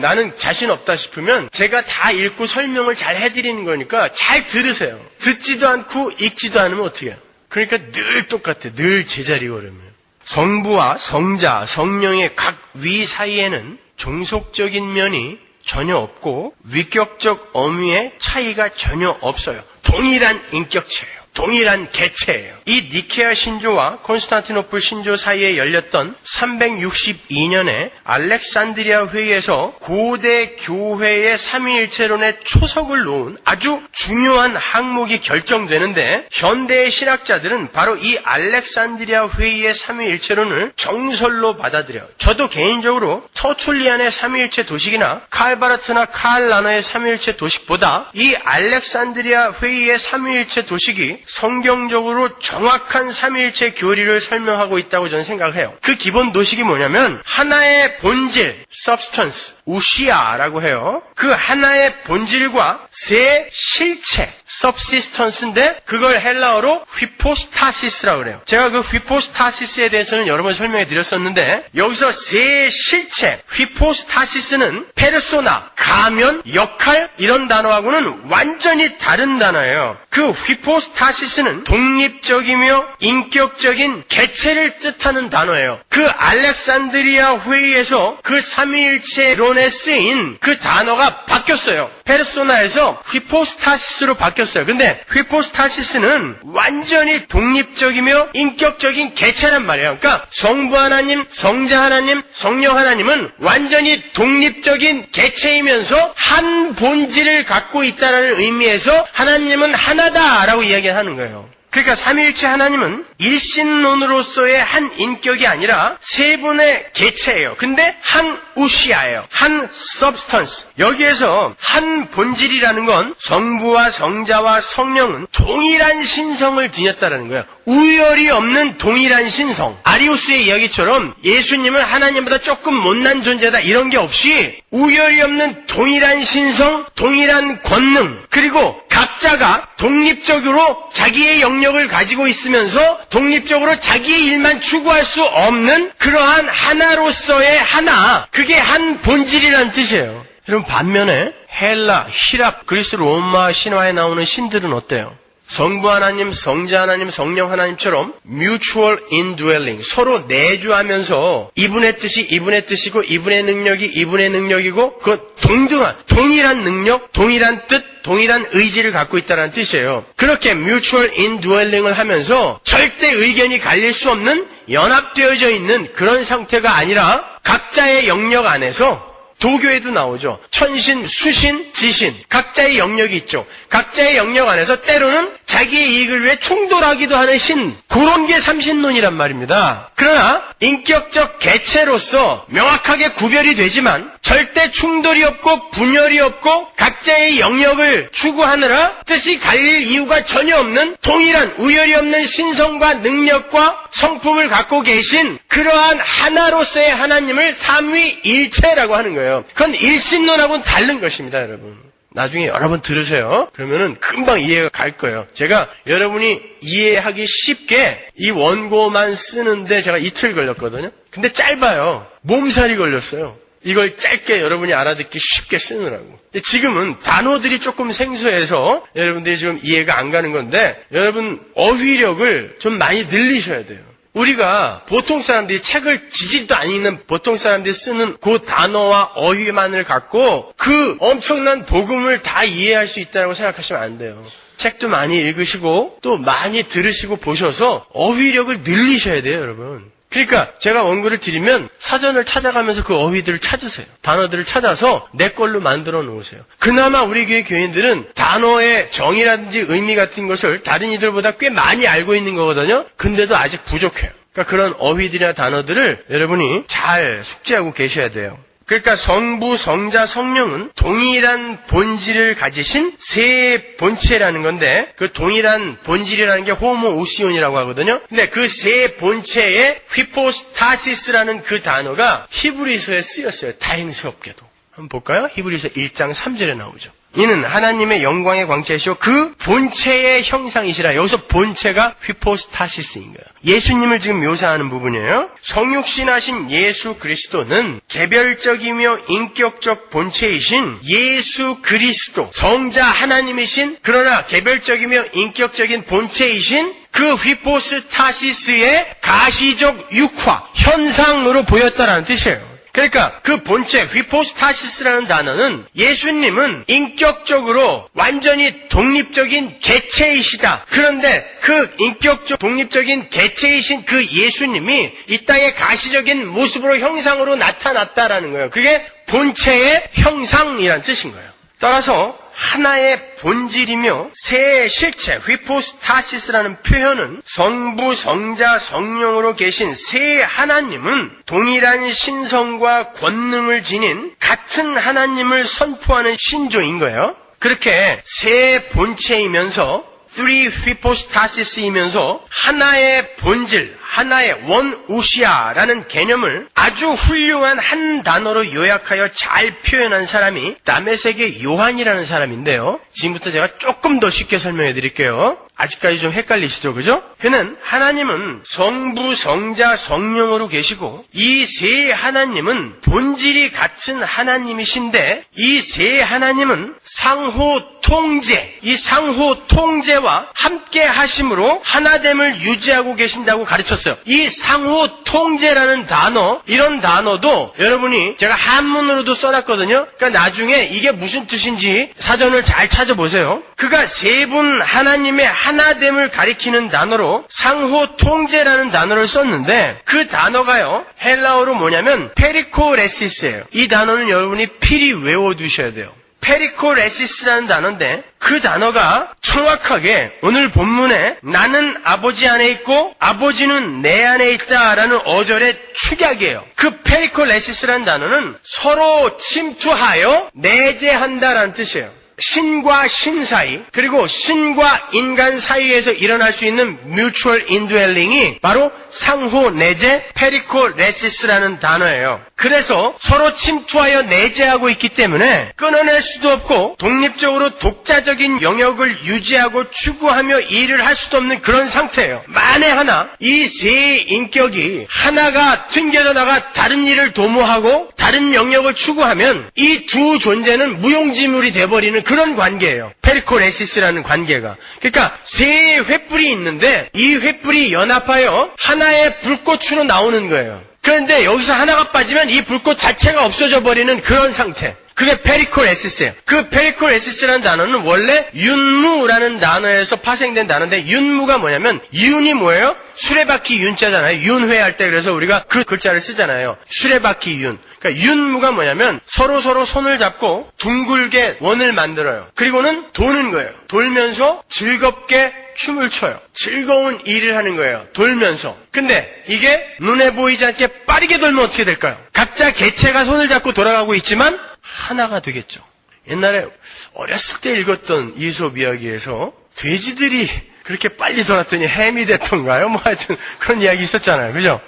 Speaker 1: 나는 자신 없다 싶으면 제가 다 읽고 설명을 잘 해드리는 거니까 잘 들으세요. 듣지도 않고 읽지도 않으면 어떻게 해요? 그러니까 늘 똑같아. 늘 제자리 걸음이에요. 성부와 성자, 성령의 각 위 사이에는 종속적인 면이 전혀 없고 위격적 엄위의 차이가 전혀 없어요. 동일한 인격체예요. 동일한 개체예요. 이 니케아 신조와 콘스탄티노플 신조 사이에 열렸던 362년에 알렉산드리아 회의에서 고대 교회의 삼위일체론의 초석을 놓은 아주 중요한 항목이 결정되는데 현대의 신학자들은 바로 이 알렉산드리아 회의의 삼위일체론을 정설로 받아들여요. 저도 개인적으로 터툴리안의 삼위일체 도식이나 칼바르트나 칼 라너의 삼위일체 도식보다 이 알렉산드리아 회의의 삼위일체 도식이 성경적으로 정확한 삼위일체 교리를 설명하고 있다고 저는 생각해요. 그 기본 도식이 뭐냐면 하나의 본질, substance, 우시아라고 해요. 그 하나의 본질과 세 실체, subsistance인데 그걸 헬라어로 휘포스타시스라고 그래요. 제가 그 휘포스타시스에 대해서는 여러 번 설명해 드렸었는데 여기서 세 실체, 휘포스타시스는 페르소나, 가면, 역할 이런 단어하고는 완전히 다른 단어예요. 그 휘포스타시스는 독립적이며 인격적인 개체를 뜻하는 단어예요. 그 알렉산드리아 회의에서 그 삼위일체론에 쓰인 그 단어가 바뀌었어요. 페르소나에서 휘포스타시스로 바뀌었어요. 근데 휘포스타시스는 완전히 독립적이며 인격적인 개체란 말이에요. 그러니까 성부 하나님, 성자 하나님, 성령 하나님은 완전히 독립적인 개체이면서 한 본질을 갖고 있다는 의미에서 하나님은 하나다라고 이야기하는 거예요. 그러니까 삼위일체 하나님은 일신론으로서의 한 인격이 아니라 세 분의 개체예요. 근데 한 우시아예요. 한 substance. 여기에서 한 본질이라는 건 성부와 성자와 성령은 동일한 신성을 지녔다는 거예요. 우열이 없는 동일한 신성. 아리우스의 이야기처럼 예수님은 하나님보다 조금 못난 존재다 이런 게 없이 우열이 없는 동일한 신성, 동일한 권능, 그리고 각자가 독립적으로 자기의 영역을 가지고 있으면서 독립적으로 자기의 일만 추구할 수 없는 그러한 하나로서의 하나, 그게 한 본질이라는 뜻이에요. 여러분 반면에 헬라, 히랍, 그리스 로마 신화에 나오는 신들은 어때요? 성부 하나님, 성자 하나님, 성령 하나님처럼 mutual indwelling, 서로 내주하면서 이분의 뜻이 이분의 뜻이고 이분의 능력이 이분의 능력이고 그 동등한, 동일한 능력, 동일한 뜻, 동일한 의지를 갖고 있다는 뜻이에요. 그렇게 mutual indwelling을 하면서 절대 의견이 갈릴 수 없는 연합되어져 있는 그런 상태가 아니라 각자의 영역 안에서 도교에도 나오죠. 천신, 수신, 지신 각자의 영역이 있죠. 각자의 영역 안에서 때로는 자기의 이익을 위해 충돌하기도 하는 신, 그런 게 삼신론이란 말입니다. 그러나 인격적 개체로서 명확하게 구별이 되지만 절대 충돌이 없고 분열이 없고 각자의 영역을 추구하느라 뜻이 갈릴 이유가 전혀 없는 동일한 우열이 없는 신성과 능력과 성품을 갖고 계신 그러한 하나로서의 하나님을 삼위일체라고 하는 거예요. 그건 일신론하고는 다른 것입니다, 여러분. 나중에 여러 번 들으세요. 그러면은 금방 이해가 갈 거예요. 제가 여러분이 이해하기 쉽게 이 원고만 쓰는데 제가 이틀 걸렸거든요. 근데 짧아요. 몸살이 걸렸어요. 이걸 짧게 여러분이 알아듣기 쉽게 쓰느라고. 지금은 단어들이 조금 생소해서 여러분들이 지금 이해가 안 가는 건데 여러분 어휘력을 좀 많이 늘리셔야 돼요. 우리가 보통 사람들이 책을 지지도 안 읽는 보통 사람들이 쓰는 그 단어와 어휘만을 갖고 그 엄청난 복음을 다 이해할 수 있다고 생각하시면 안 돼요. 책도 많이 읽으시고 또 많이 들으시고 보셔서 어휘력을 늘리셔야 돼요, 여러분. 그러니까 제가 원고를 드리면 사전을 찾아가면서 그 어휘들을 찾으세요. 단어들을 찾아서 내 걸로 만들어 놓으세요. 그나마 우리 교회 교인들은 단어의 정의라든지 의미 같은 것을 다른 이들보다 꽤 많이 알고 있는 거거든요. 근데도 아직 부족해요. 그러니까 그런 어휘들이나 단어들을 여러분이 잘 숙지하고 계셔야 돼요. 그러니까 성부, 성자, 성령은 동일한 본질을 가지신 세 본체라는 건데 그 동일한 본질이라는 게 호모우시온이라고 하거든요. 근데 그 세 본체의 휘포스타시스라는 그 단어가 히브리서에 쓰였어요. 다행스럽게도. 한번 볼까요? 히브리서 1장 3절에 나오죠. 이는 하나님의 영광의 광채이시오 그 본체의 형상이시라. 여기서 본체가 휘포스타시스인 거예요. 예수님을 지금 묘사하는 부분이에요. 성육신하신 예수 그리스도는 개별적이며 인격적 본체이신 예수 그리스도, 성자 하나님이신 그러나 개별적이며 인격적인 본체이신 그 휘포스타시스의 가시적 육화, 현상으로 보였다라는 뜻이에요. 그러니까 그 본체, 휘포스타시스라는 단어는 예수님은 인격적으로 완전히 독립적인 개체이시다. 그런데 그 인격적 독립적인 개체이신 그 예수님이 이 땅의 가시적인 모습으로 형상으로 나타났다라는 거예요. 그게 본체의 형상이란 뜻인 거예요. 따라서 하나의 본질이며 세 실체, 휘포스타시스라는 표현은 성부, 성자, 성령으로 계신 세 하나님은 동일한 신성과 권능을 지닌 같은 하나님을 선포하는 신조인 거예요. 그렇게 세 본체이면서 three hypostasis이면서 하나의 본질, 하나의 원우시아라는 개념을 아주 훌륭한 한 단어로 요약하여 잘 표현한 사람이 다메섹의 요한이라는 사람인데요. 지금부터 제가 조금 더 쉽게 설명해 드릴게요. 아직까지 좀 헷갈리시죠, 그죠? 그는 하나님은 성부, 성자, 성령으로 계시고 이 세 하나님은 본질이 같은 하나님이신데 이 세 하나님은 상호 통제, 이 상호 통제와 함께 하심으로 하나됨을 유지하고 계신다고 가르쳤어요. 이 상호 통제라는 단어, 이런 단어도 여러분이 제가 한문으로도 써놨거든요. 그러니까 나중에 이게 무슨 뜻인지 사전을 잘 찾아보세요. 그가 세 분 하나님의 하나됨을 가리키는 단어로 상호 통제라는 단어를 썼는데 그 단어가요, 헬라어로 뭐냐면 페리코레시스예요. 이 단어는 여러분이 필히 외워두셔야 돼요. 페리코레시스라는 단어인데 그 단어가 정확하게 오늘 본문에 나는 아버지 안에 있고 아버지는 내 안에 있다라는 어절의 축약이에요. 그 페리코레시스라는 단어는 서로 침투하여 내재한다라는 뜻이에요. 신과 신 사이, 그리고 신과 인간 사이에서 일어날 수 있는 mutual indwelling이 바로 상호 내재 페리코레시스라는 단어예요. 그래서 서로 침투하여 내재하고 있기 때문에 끊어낼 수도 없고 독립적으로 독자적인 영역을 유지하고 추구하며 일을 할 수도 없는 그런 상태예요. 만에 하나 이 세 인격이 하나가 튕겨져 나가 다른 일을 도모하고 다른 영역을 추구하면 이 두 존재는 무용지물이 돼버리는 그런 관계예요. 페리코레시스라는 관계가. 그러니까 세 횃불이 있는데 이 횃불이 연합하여 하나의 불꽃으로 나오는 거예요. 그런데 여기서 하나가 빠지면 이 불꽃 자체가 없어져 버리는 그런 상태. 그게 페리콜에시스예요. 그 페리콜에시스라는 단어는 원래 윤무라는 단어에서 파생된 단어인데 윤무가 뭐냐면 윤이 뭐예요? 수레바퀴 윤자잖아요. 윤회할 때 그래서 우리가 그 글자를 쓰잖아요. 수레바퀴 윤. 그러니까 윤무가 뭐냐면 서로 손을 잡고 둥글게 원을 만들어요. 그리고는 도는 거예요. 돌면서 즐겁게 춤을 춰요. 즐거운 일을 하는 거예요. 돌면서. 근데 이게 눈에 보이지 않게 빠르게 돌면 어떻게 될까요? 각자 개체가 손을 잡고 돌아가고 있지만 하나가 되겠죠. 옛날에 어렸을 때 읽었던 이솝 이야기에서 돼지들이 그렇게 빨리 돌았더니 햄이 됐던가요? 뭐 하여튼 그런 이야기 있었잖아요. 그죠?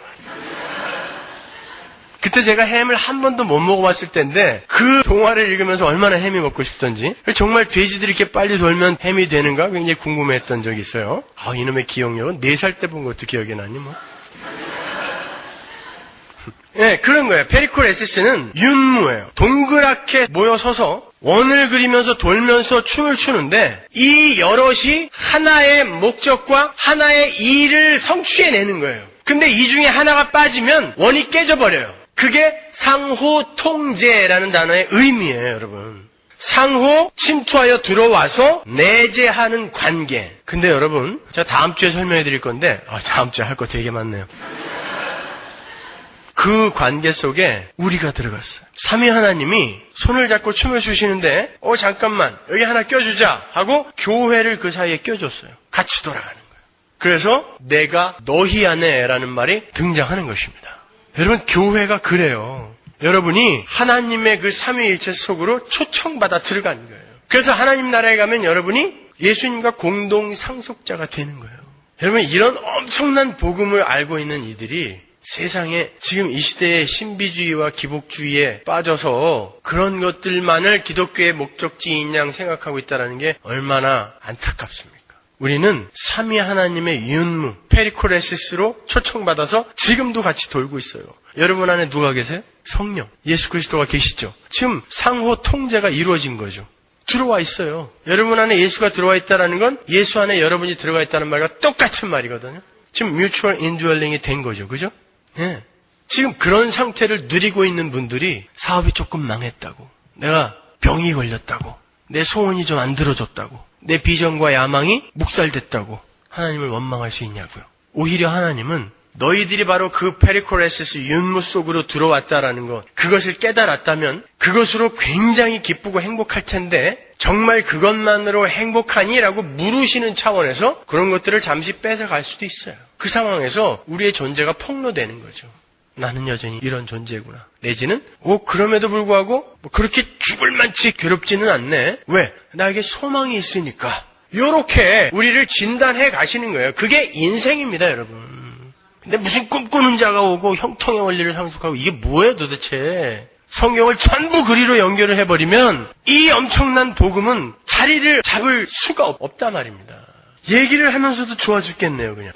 Speaker 1: 그때 제가 햄을 한 번도 못 먹어봤을 때인데 그 동화를 읽으면서 얼마나 햄이 먹고 싶던지 정말 돼지들이 이렇게 빨리 돌면 햄이 되는가 굉장히 궁금했던 적이 있어요. 이놈의 기억력은 4살 때 본 것도 기억이 나니 뭐. 네, 그런 거예요. 페리콜에시스는 윤무예요. 동그랗게 모여 서서 원을 그리면서 돌면서 춤을 추는데 이 여럿이 하나의 목적과 하나의 일을 성취해내는 거예요. 근데 이 중에 하나가 빠지면 원이 깨져버려요. 그게 상호 통제라는 단어의 의미예요, 여러분. 상호 침투하여 들어와서 내재하는 관계. 근데 여러분, 제가 다음 주에 설명해 드릴 건데, 다음 주에 할 거 되게 많네요. 그 관계 속에 우리가 들어갔어요. 삼위 하나님이 손을 잡고 춤을 추시는데, 잠깐만, 여기 하나 껴주자 하고 교회를 그 사이에 껴줬어요. 같이 돌아가는 거예요. 그래서 내가 너희 안에라는 말이 등장하는 것입니다. 여러분, 교회가 그래요. 여러분이 하나님의 그 삼위일체 속으로 초청받아 들어간 거예요. 그래서 하나님 나라에 가면 여러분이 예수님과 공동 상속자가 되는 거예요. 여러분, 이런 엄청난 복음을 알고 있는 이들이 세상에 지금 이 시대의 신비주의와 기복주의에 빠져서 그런 것들만을 기독교의 목적지인 양 생각하고 있다는 게 얼마나 안타깝습니까? 우리는 삼위 하나님의 윤무, 페리콜에시스로 초청받아서 지금도 같이 돌고 있어요. 여러분 안에 누가 계세요? 성령, 예수 그리스도가 계시죠. 지금 상호 통제가 이루어진 거죠. 들어와 있어요. 여러분 안에 예수가 들어와 있다는 건 예수 안에 여러분이 들어가 있다는 말과 똑같은 말이거든요. 지금 뮤추얼 인듀얼링이 된 거죠. 그죠? 네. 지금 그런 상태를 누리고 있는 분들이 사업이 조금 망했다고, 내가 병이 걸렸다고, 내 소원이 좀 안 들어졌다고, 내 비전과 야망이 묵살됐다고 하나님을 원망할 수 있냐고요. 오히려 하나님은 너희들이 바로 그 페리콜에시스 윤무 속으로 들어왔다라는 것, 그것을 깨달았다면 그것으로 굉장히 기쁘고 행복할 텐데 정말 그것만으로 행복하니?라고 물으시는 차원에서 그런 것들을 잠시 뺏어갈 수도 있어요. 그 상황에서 우리의 존재가 폭로되는 거죠. 나는 여전히 이런 존재구나. 내지는 그럼에도 불구하고 그렇게 죽을 만치 괴롭지는 않네. 왜? 나에게 소망이 있으니까. 요렇게 우리를 진단해 가시는 거예요. 그게 인생입니다, 여러분. 근데 무슨 꿈꾸는 자가 오고 형통의 원리를 상속하고 이게 뭐예요 도대체? 성경을 전부 그리로 연결을 해버리면 이 엄청난 복음은 자리를 잡을 수가 없단 말입니다. 얘기를 하면서도 좋아 죽겠네요, 그냥.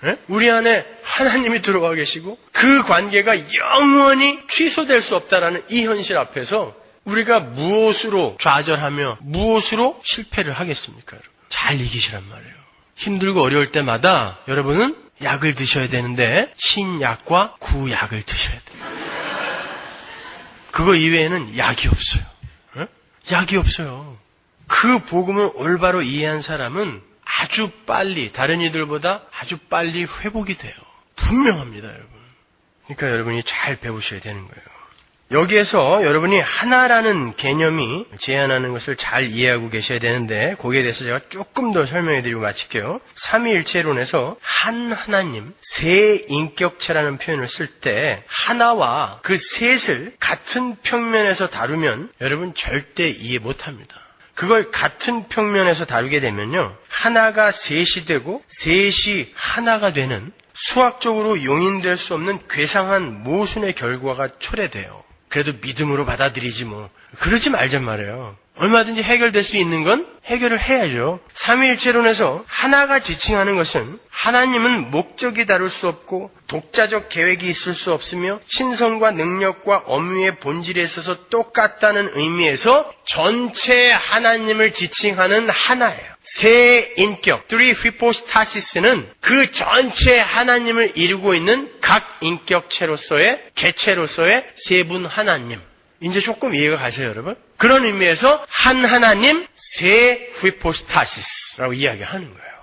Speaker 1: 네? 우리 안에 하나님이 들어와 계시고 그 관계가 영원히 취소될 수 없다라는 이 현실 앞에서 우리가 무엇으로 좌절하며 무엇으로 실패를 하겠습니까? 여러분? 잘 이기시란 말이에요. 힘들고 어려울 때마다 여러분은 약을 드셔야 되는데 신약과 구약을 드셔야 돼요. 그거 이외에는 약이 없어요. 네? 약이 없어요. 그 복음을 올바로 이해한 사람은 아주 빨리, 다른 이들보다 아주 빨리 회복이 돼요. 분명합니다, 여러분. 그러니까 여러분이 잘 배우셔야 되는 거예요. 여기에서 여러분이 하나라는 개념이 제안하는 것을 잘 이해하고 계셔야 되는데 거기에 대해서 제가 조금 더 설명해드리고 마칠게요. 삼위일체론에서 한 하나님, 세 인격체라는 표현을 쓸 때 하나와 그 셋을 같은 평면에서 다루면 여러분 절대 이해 못합니다. 그걸 같은 평면에서 다루게 되면요, 하나가 셋이 되고 셋이 하나가 되는 수학적으로 용인될 수 없는 괴상한 모순의 결과가 초래돼요. 그래도 믿음으로 받아들이지 뭐. 그러지 말잔 말이에요. 얼마든지 해결될 수 있는 건 해결을 해야죠. 삼위일체론에서 하나가 지칭하는 것은 하나님은 목적이 다룰 수 없고 독자적 계획이 있을 수 없으며 신성과 능력과 엄유의 본질에 있어서 똑같다는 의미에서 전체 하나님을 지칭하는 하나예요. 세 인격, three hypostasis는 그 전체 하나님을 이루고 있는 각 인격체로서의 개체로서의 세 분 하나님. 이제 조금 이해가 가세요, 여러분? 그런 의미에서 한 하나님 세 휘포스타시스라고 이야기하는 거예요.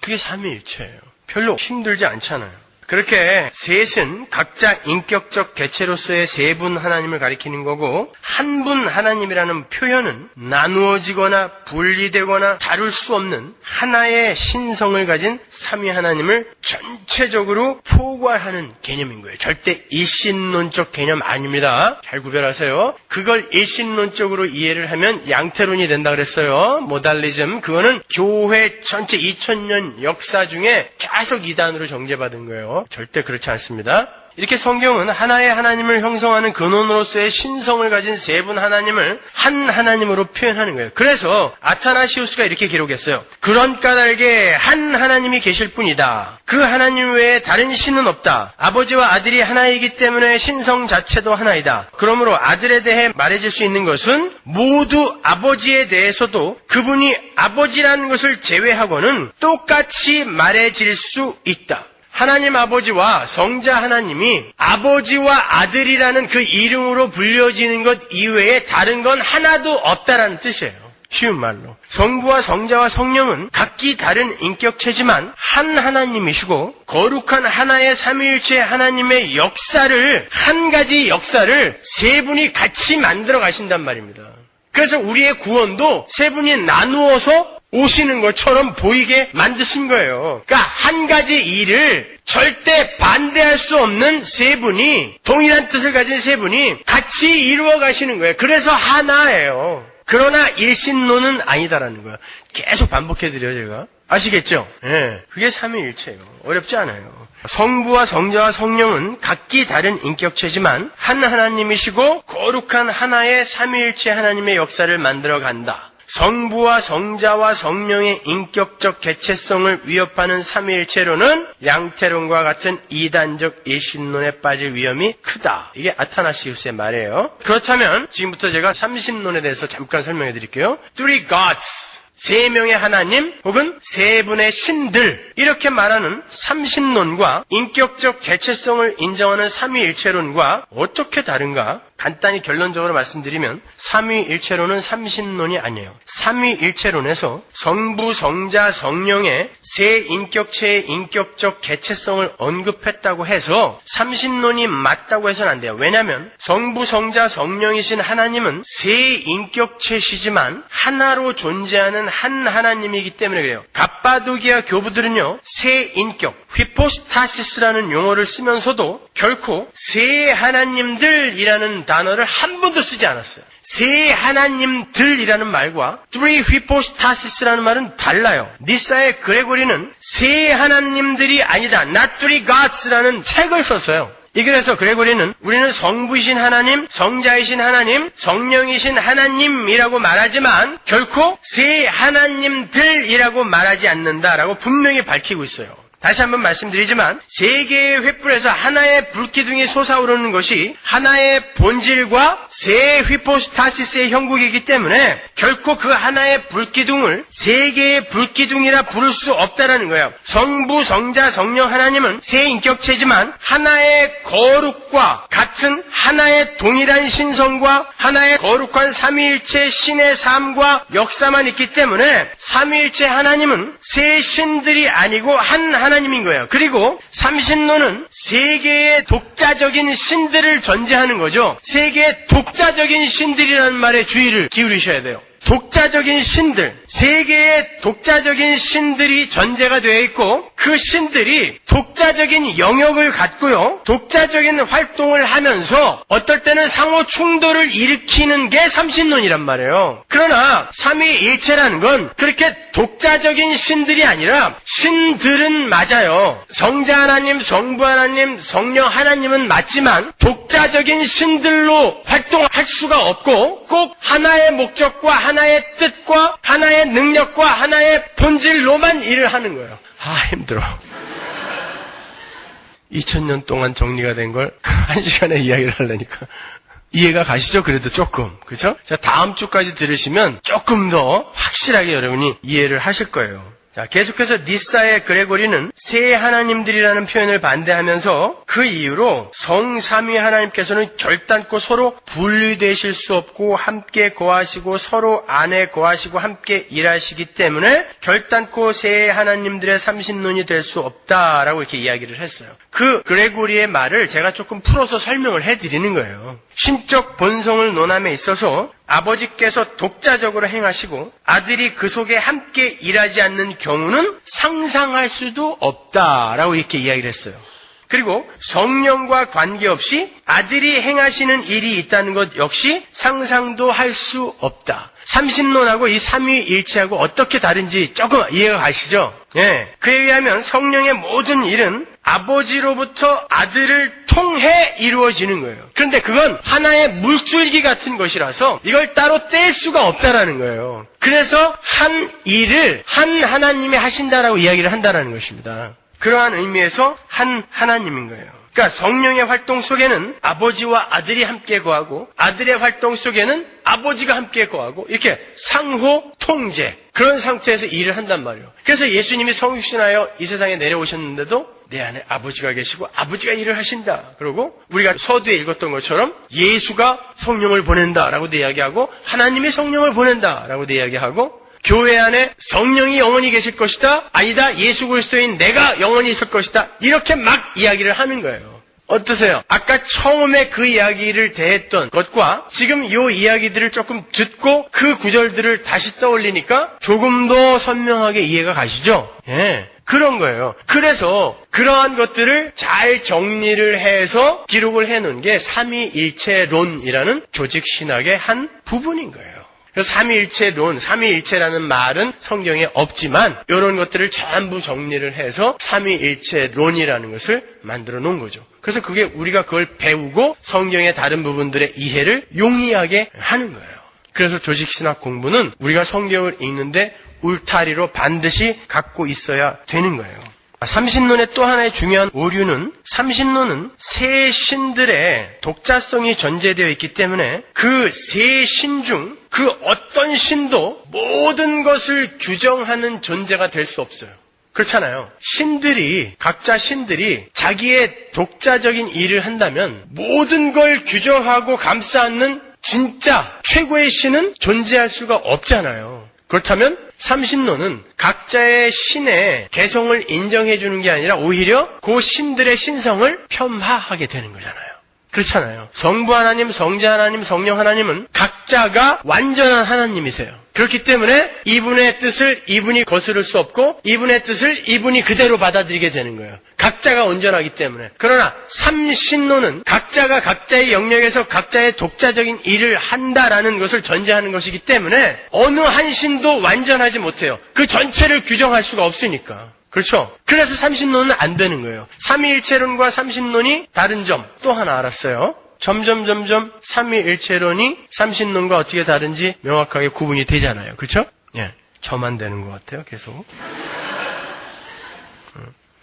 Speaker 1: 그게 삼위일체예요. 별로 힘들지 않잖아요. 그렇게 셋은 각자 인격적 개체로서의 세 분 하나님을 가리키는 거고, 한 분 하나님이라는 표현은 나누어지거나 분리되거나 다룰 수 없는 하나의 신성을 가진 삼위 하나님을 전체적으로 포괄하는 개념인 거예요. 절대 일신론적 개념 아닙니다. 잘 구별하세요. 그걸 일신론적으로 이해를 하면 양태론이 된다 그랬어요. 모달리즘. 그거는 교회 전체 2000년 역사 중에 계속 이단으로 정죄받은 거예요. 절대 그렇지 않습니다. 이렇게 성경은 하나의 하나님을 형성하는 근원으로서의 신성을 가진 세 분 하나님을 한 하나님으로 표현하는 거예요. 그래서 아타나시우스가 이렇게 기록했어요. 그런 까닭에 한 하나님이 계실 뿐이다. 그 하나님 외에 다른 신은 없다. 아버지와 아들이 하나이기 때문에 신성 자체도 하나이다. 그러므로 아들에 대해 말해질 수 있는 것은 모두 아버지에 대해서도 그분이 아버지라는 것을 제외하고는 똑같이 말해질 수 있다. 하나님 아버지와 성자 하나님이 아버지와 아들이라는 그 이름으로 불려지는 것 이외에 다른 건 하나도 없다라는 뜻이에요. 쉬운 말로. 성부와 성자와 성령은 각기 다른 인격체지만 한 하나님이시고 거룩한 하나의 삼위일체 하나님의 역사를, 한 가지 역사를 세 분이 같이 만들어 가신단 말입니다. 그래서 우리의 구원도 세 분이 나누어서 오시는 것처럼 보이게 만드신 거예요. 그러니까 한 가지 일을 절대 반대할 수 없는 세 분이, 동일한 뜻을 가진 세 분이 같이 이루어 가시는 거예요. 그래서 하나예요. 그러나 일신론은 아니다라는 거예요. 계속 반복해드려요, 제가. 아시겠죠? 예. 그게 삼위일체예요. 어렵지 않아요. 성부와 성자와 성령은 각기 다른 인격체지만 한 하나님이시고 거룩한 하나의 삼위일체 하나님의 역사를 만들어 간다. 성부와 성자와 성령의 인격적 개체성을 위협하는 삼위일체론은 양태론과 같은 이단적 일신론에 빠질 위험이 크다. 이게 아타나시우스의 말이에요. 그렇다면 지금부터 제가 삼신론에 대해서 잠깐 설명해 드릴게요. Three gods. 세 명의 하나님 혹은 세 분의 신들, 이렇게 말하는 삼신론과 인격적 개체성을 인정하는 삼위일체론과 어떻게 다른가? 간단히 결론적으로 말씀드리면 삼위일체론은 삼신론이 아니에요. 삼위일체론에서 성부, 성자, 성령의 세 인격체의 인격적 개체성을 언급했다고 해서 삼신론이 맞다고 해서는 안 돼요. 왜냐하면 성부, 성자, 성령이신 하나님은 세 인격체시지만 하나로 존재하는 한 하나님이기 때문에 그래요. 갑바도기아 교부들은요, 세 인격, 휘포스타시스라는 용어를 쓰면서도 결코 세 하나님들이라는 단어를 한 번도 쓰지 않았어요. 세 하나님들이라는 말과 three hypostasis라는 말은 달라요. 니사의 그레고리는 세 하나님들이 아니다, not three gods라는 책을 썼어요. 그래서 그레고리는 우리는 성부이신 하나님, 성자이신 하나님, 성령이신 하나님이라고 말하지만 결코 세 하나님들이라고 말하지 않는다라고 분명히 밝히고 있어요. 다시 한번 말씀드리지만 세 개의 횃불에서 하나의 불기둥이 솟아오르는 것이 하나의 본질과 세 휘포스타시스의 형국이기 때문에 결코 그 하나의 불기둥을 세 개의 불기둥이라 부를 수 없다라는 거예요. 성부, 성자, 성령 하나님은 세 인격체지만 하나의 거룩과 같은 하나의 동일한 신성과 하나의 거룩한 삼위일체 신의 삶과 역사만 있기 때문에 삼위일체 하나님은 세 신들이 아니고 한 하나님인 거예요. 그리고 삼신론은 세 개의 독자적인 신들을 전제하는 거죠. 세 개의 독자적인 신들이라는 말에 주의를 기울이셔야 돼요. 독자적인 신들, 세 개의 독자적인 신들이 전제가 되어 있고 그 신들이 독자적인 영역을 갖고요, 독자적인 활동을 하면서 어떨 때는 상호 충돌을 일으키는 게 삼신론이란 말이에요. 그러나 삼위일체라는 건 그렇게 독자적인 신들이 아니라 신들은 맞아요. 성자 하나님, 성부 하나님, 성령 하나님은 맞지만 독자적인 신들로 활동할 수가 없고 꼭 하나의 목적과 하나의 뜻과 하나의 능력과 하나의 본질로만 일을 하는 거예요. 힘들어. 2000년 동안 정리가 된 걸 1시간에 이야기를 하려니까. 이해가 가시죠? 그래도 조금. 그죠? 자, 다음 주까지 들으시면 조금 더 확실하게 여러분이 이해를 하실 거예요. 자, 계속해서 니사의 그레고리는 세 하나님들이라는 표현을 반대하면서 그 이유로 성삼위 하나님께서는 결단코 서로 분리되실 수 없고 함께 거하시고 서로 안에 거하시고 함께 일하시기 때문에 결단코 세 하나님들의 삼신론이 될 수 없다라고 이렇게 이야기를 했어요. 그 그레고리의 말을 제가 조금 풀어서 설명을 해드리는 거예요. 신적 본성을 논함에 있어서 아버지께서 독자적으로 행하시고 아들이 그 속에 함께 일하지 않는 경우는 상상할 수도 없다라고 이렇게 이야기를 했어요. 그리고 성령과 관계없이 아들이 행하시는 일이 있다는 것 역시 상상도 할 수 없다. 삼신론하고 이 삼위일체하고 어떻게 다른지 조금 이해가 가시죠? 예. 그에 의하면 성령의 모든 일은 아버지로부터 아들을 통해 이루어지는 거예요. 그런데 그건 하나의 물줄기 같은 것이라서 이걸 따로 뗄 수가 없다라는 거예요. 그래서 한 일을 한 하나님이 하신다라고 이야기를 한다라는 것입니다. 그러한 의미에서 한 하나님인 거예요. 그러니까 성령의 활동 속에는 아버지와 아들이 함께 거하고 아들의 활동 속에는 아버지가 함께 거하고 이렇게 상호 통제 그런 상태에서 일을 한단 말이에요. 그래서 예수님이 성육신하여 이 세상에 내려오셨는데도 내 안에 아버지가 계시고 아버지가 일을 하신다. 그리고 우리가 서두에 읽었던 것처럼 예수가 성령을 보낸다라고도 이야기하고 하나님이 성령을 보낸다라고도 이야기하고 교회 안에 성령이 영원히 계실 것이다. 아니다. 예수 그리스도인 내가 영원히 있을 것이다. 이렇게 막 이야기를 하는 거예요. 어떠세요? 아까 처음에 그 이야기를 대했던 것과 지금 이 이야기들을 조금 듣고 그 구절들을 다시 떠올리니까 조금 더 선명하게 이해가 가시죠? 예. 그런 거예요. 그래서 그러한 것들을 잘 정리를 해서 기록을 해놓은 게 삼위일체론이라는 조직신학의 한 부분인 거예요. 그래서 삼위일체론, 삼위일체라는 말은 성경에 없지만 이런 것들을 전부 정리를 해서 삼위일체론이라는 것을 만들어 놓은 거죠. 그래서 그게 우리가 그걸 배우고 성경의 다른 부분들의 이해를 용이하게 하는 거예요. 그래서 조직신학 공부는 우리가 성경을 읽는데 울타리로 반드시 갖고 있어야 되는 거예요. 삼신론의 또 하나의 중요한 오류는 삼신론은 세 신들의 독자성이 전제되어 있기 때문에 그 세 신 중 그 어떤 신도 모든 것을 규정하는 존재가 될 수 없어요. 그렇잖아요. 각자 신들이 자기의 독자적인 일을 한다면 모든 걸 규정하고 감싸 안는 진짜 최고의 신은 존재할 수가 없잖아요. 그렇다면 삼신론은 각자의 신의 개성을 인정해 주는 게 아니라 오히려 그 신들의 신성을 폄하하게 되는 거잖아요. 그렇잖아요. 성부 하나님, 성자 하나님, 성령 하나님은 각자가 완전한 하나님이세요. 그렇기 때문에 이분의 뜻을 이분이 거스를 수 없고 이분의 뜻을 이분이 그대로 받아들이게 되는 거예요. 각자가 온전하기 때문에. 그러나 삼신론은 각자가 각자의 영역에서 각자의 독자적인 일을 한다라는 것을 전제하는 것이기 때문에 어느 한 신도 완전하지 못해요. 그 전체를 규정할 수가 없으니까. 그렇죠? 그래서 삼신론은 안 되는 거예요. 삼위일체론과 삼신론이 다른 점 또 하나 알았어요. 점점 삼위일체론이 삼신론과 어떻게 다른지 명확하게 구분이 되잖아요. 그렇죠? 예, 저만 되는 것 같아요. 계속.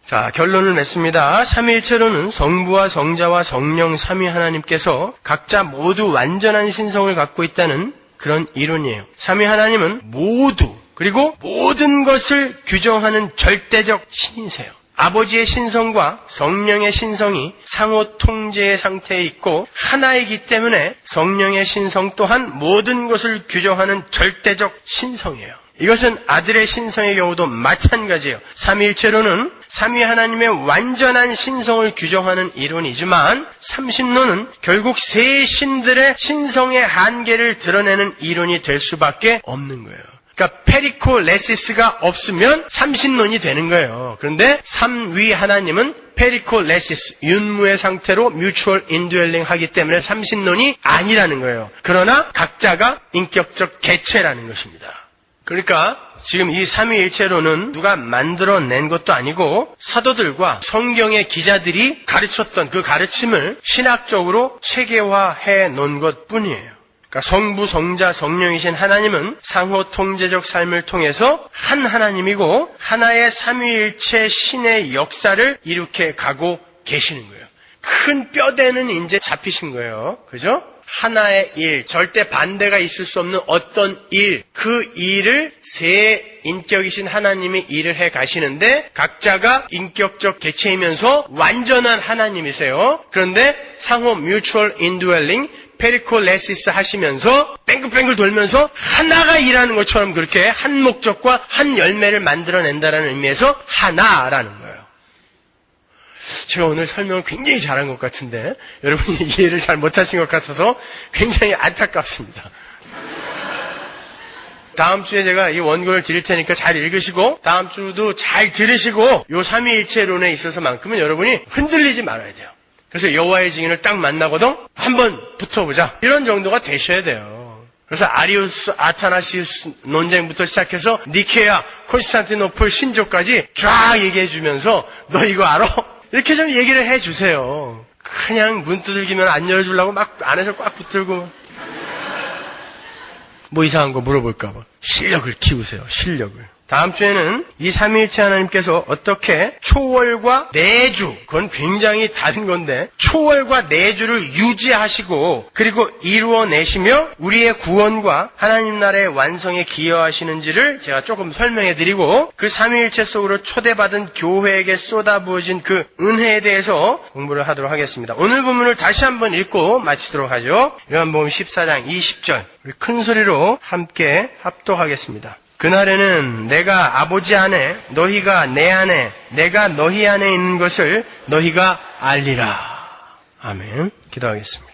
Speaker 1: 자, 결론을 맺습니다. 삼위일체론은 성부와 성자와 성령 삼위 하나님께서 각자 모두 완전한 신성을 갖고 있다는 그런 이론이에요. 삼위 하나님은 모두 그리고 모든 것을 규정하는 절대적 신이세요. 아버지의 신성과 성령의 신성이 상호 통제의 상태에 있고 하나이기 때문에 성령의 신성 또한 모든 것을 규정하는 절대적 신성이에요. 이것은 아들의 신성의 경우도 마찬가지예요. 삼위일체론은 삼위 하나님의 완전한 신성을 규정하는 이론이지만 삼신론은 결국 세 신들의 신성의 한계를 드러내는 이론이 될 수밖에 없는 거예요. 그러니까 페리콜레시스가 없으면 삼신론이 되는 거예요. 그런데 삼위 하나님은 페리콜레시스, 윤무의 상태로 뮤추얼 인듀얼링 하기 때문에 삼신론이 아니라는 거예요. 그러나 각자가 인격적 개체라는 것입니다. 그러니까 지금 이 삼위일체론은 누가 만들어낸 것도 아니고 사도들과 성경의 기자들이 가르쳤던 그 가르침을 신학적으로 체계화해 놓은 것뿐이에요. 그러니까 성부, 성자, 성령이신 하나님은 상호 통제적 삶을 통해서 한 하나님이고 하나의 삼위일체 신의 역사를 이룩해 가고 계시는 거예요. 큰 뼈대는 이제 잡히신 거예요. 그죠? 하나의 일, 절대 반대가 있을 수 없는 어떤 일, 그 일을 세 인격이신 하나님이 일을 해 가시는데 각자가 인격적 개체이면서 완전한 하나님이세요. 그런데 상호 뮤추얼 인드웰링, 페리콜레시스 하시면서 뱅글뱅글 돌면서 하나가 일하는 것처럼 그렇게 한 목적과 한 열매를 만들어낸다는 의미에서 하나라는 거예요. 제가 오늘 설명을 굉장히 잘한 것 같은데 여러분이 이해를 잘 못하신 것 같아서 굉장히 안타깝습니다. 다음 주에 제가 이 원고를 드릴 테니까 잘 읽으시고 다음 주도 잘 들으시고 요 삼위일체론에 있어서만큼은 여러분이 흔들리지 말아야 돼요. 그래서 여호와의 증인을 딱 만나거든 한번 붙어보자 이런 정도가 되셔야 돼요. 그래서 아리우스 아타나시우스 논쟁부터 시작해서 니케아 콘스탄티노플 신조까지 쫙 얘기해 주면서 너 이거 알아? 이렇게 좀 얘기를 해주세요. 그냥 문 두들기면 안 열어주려고 막 안에서 꽉 붙들고 뭐 이상한 거 물어볼까 봐. 실력을 키우세요. 실력을. 다음 주에는 이 삼위일체 하나님께서 어떻게 초월과 내주, 그건 굉장히 다른 건데 초월과 내주를 유지하시고 그리고 이루어내시며 우리의 구원과 하나님 나라의 완성에 기여하시는지를 제가 조금 설명해드리고 그 삼위일체 속으로 초대받은 교회에게 쏟아부어진 그 은혜에 대해서 공부를 하도록 하겠습니다. 오늘 본문을 다시 한번 읽고 마치도록 하죠. 요한복음 14장 20절 우리 큰 소리로 함께 합독하겠습니다. 그날에는 내가 아버지 안에 너희가 내 안에 내가 너희 안에 있는 것을 너희가 알리라. 아멘. 기도하겠습니다.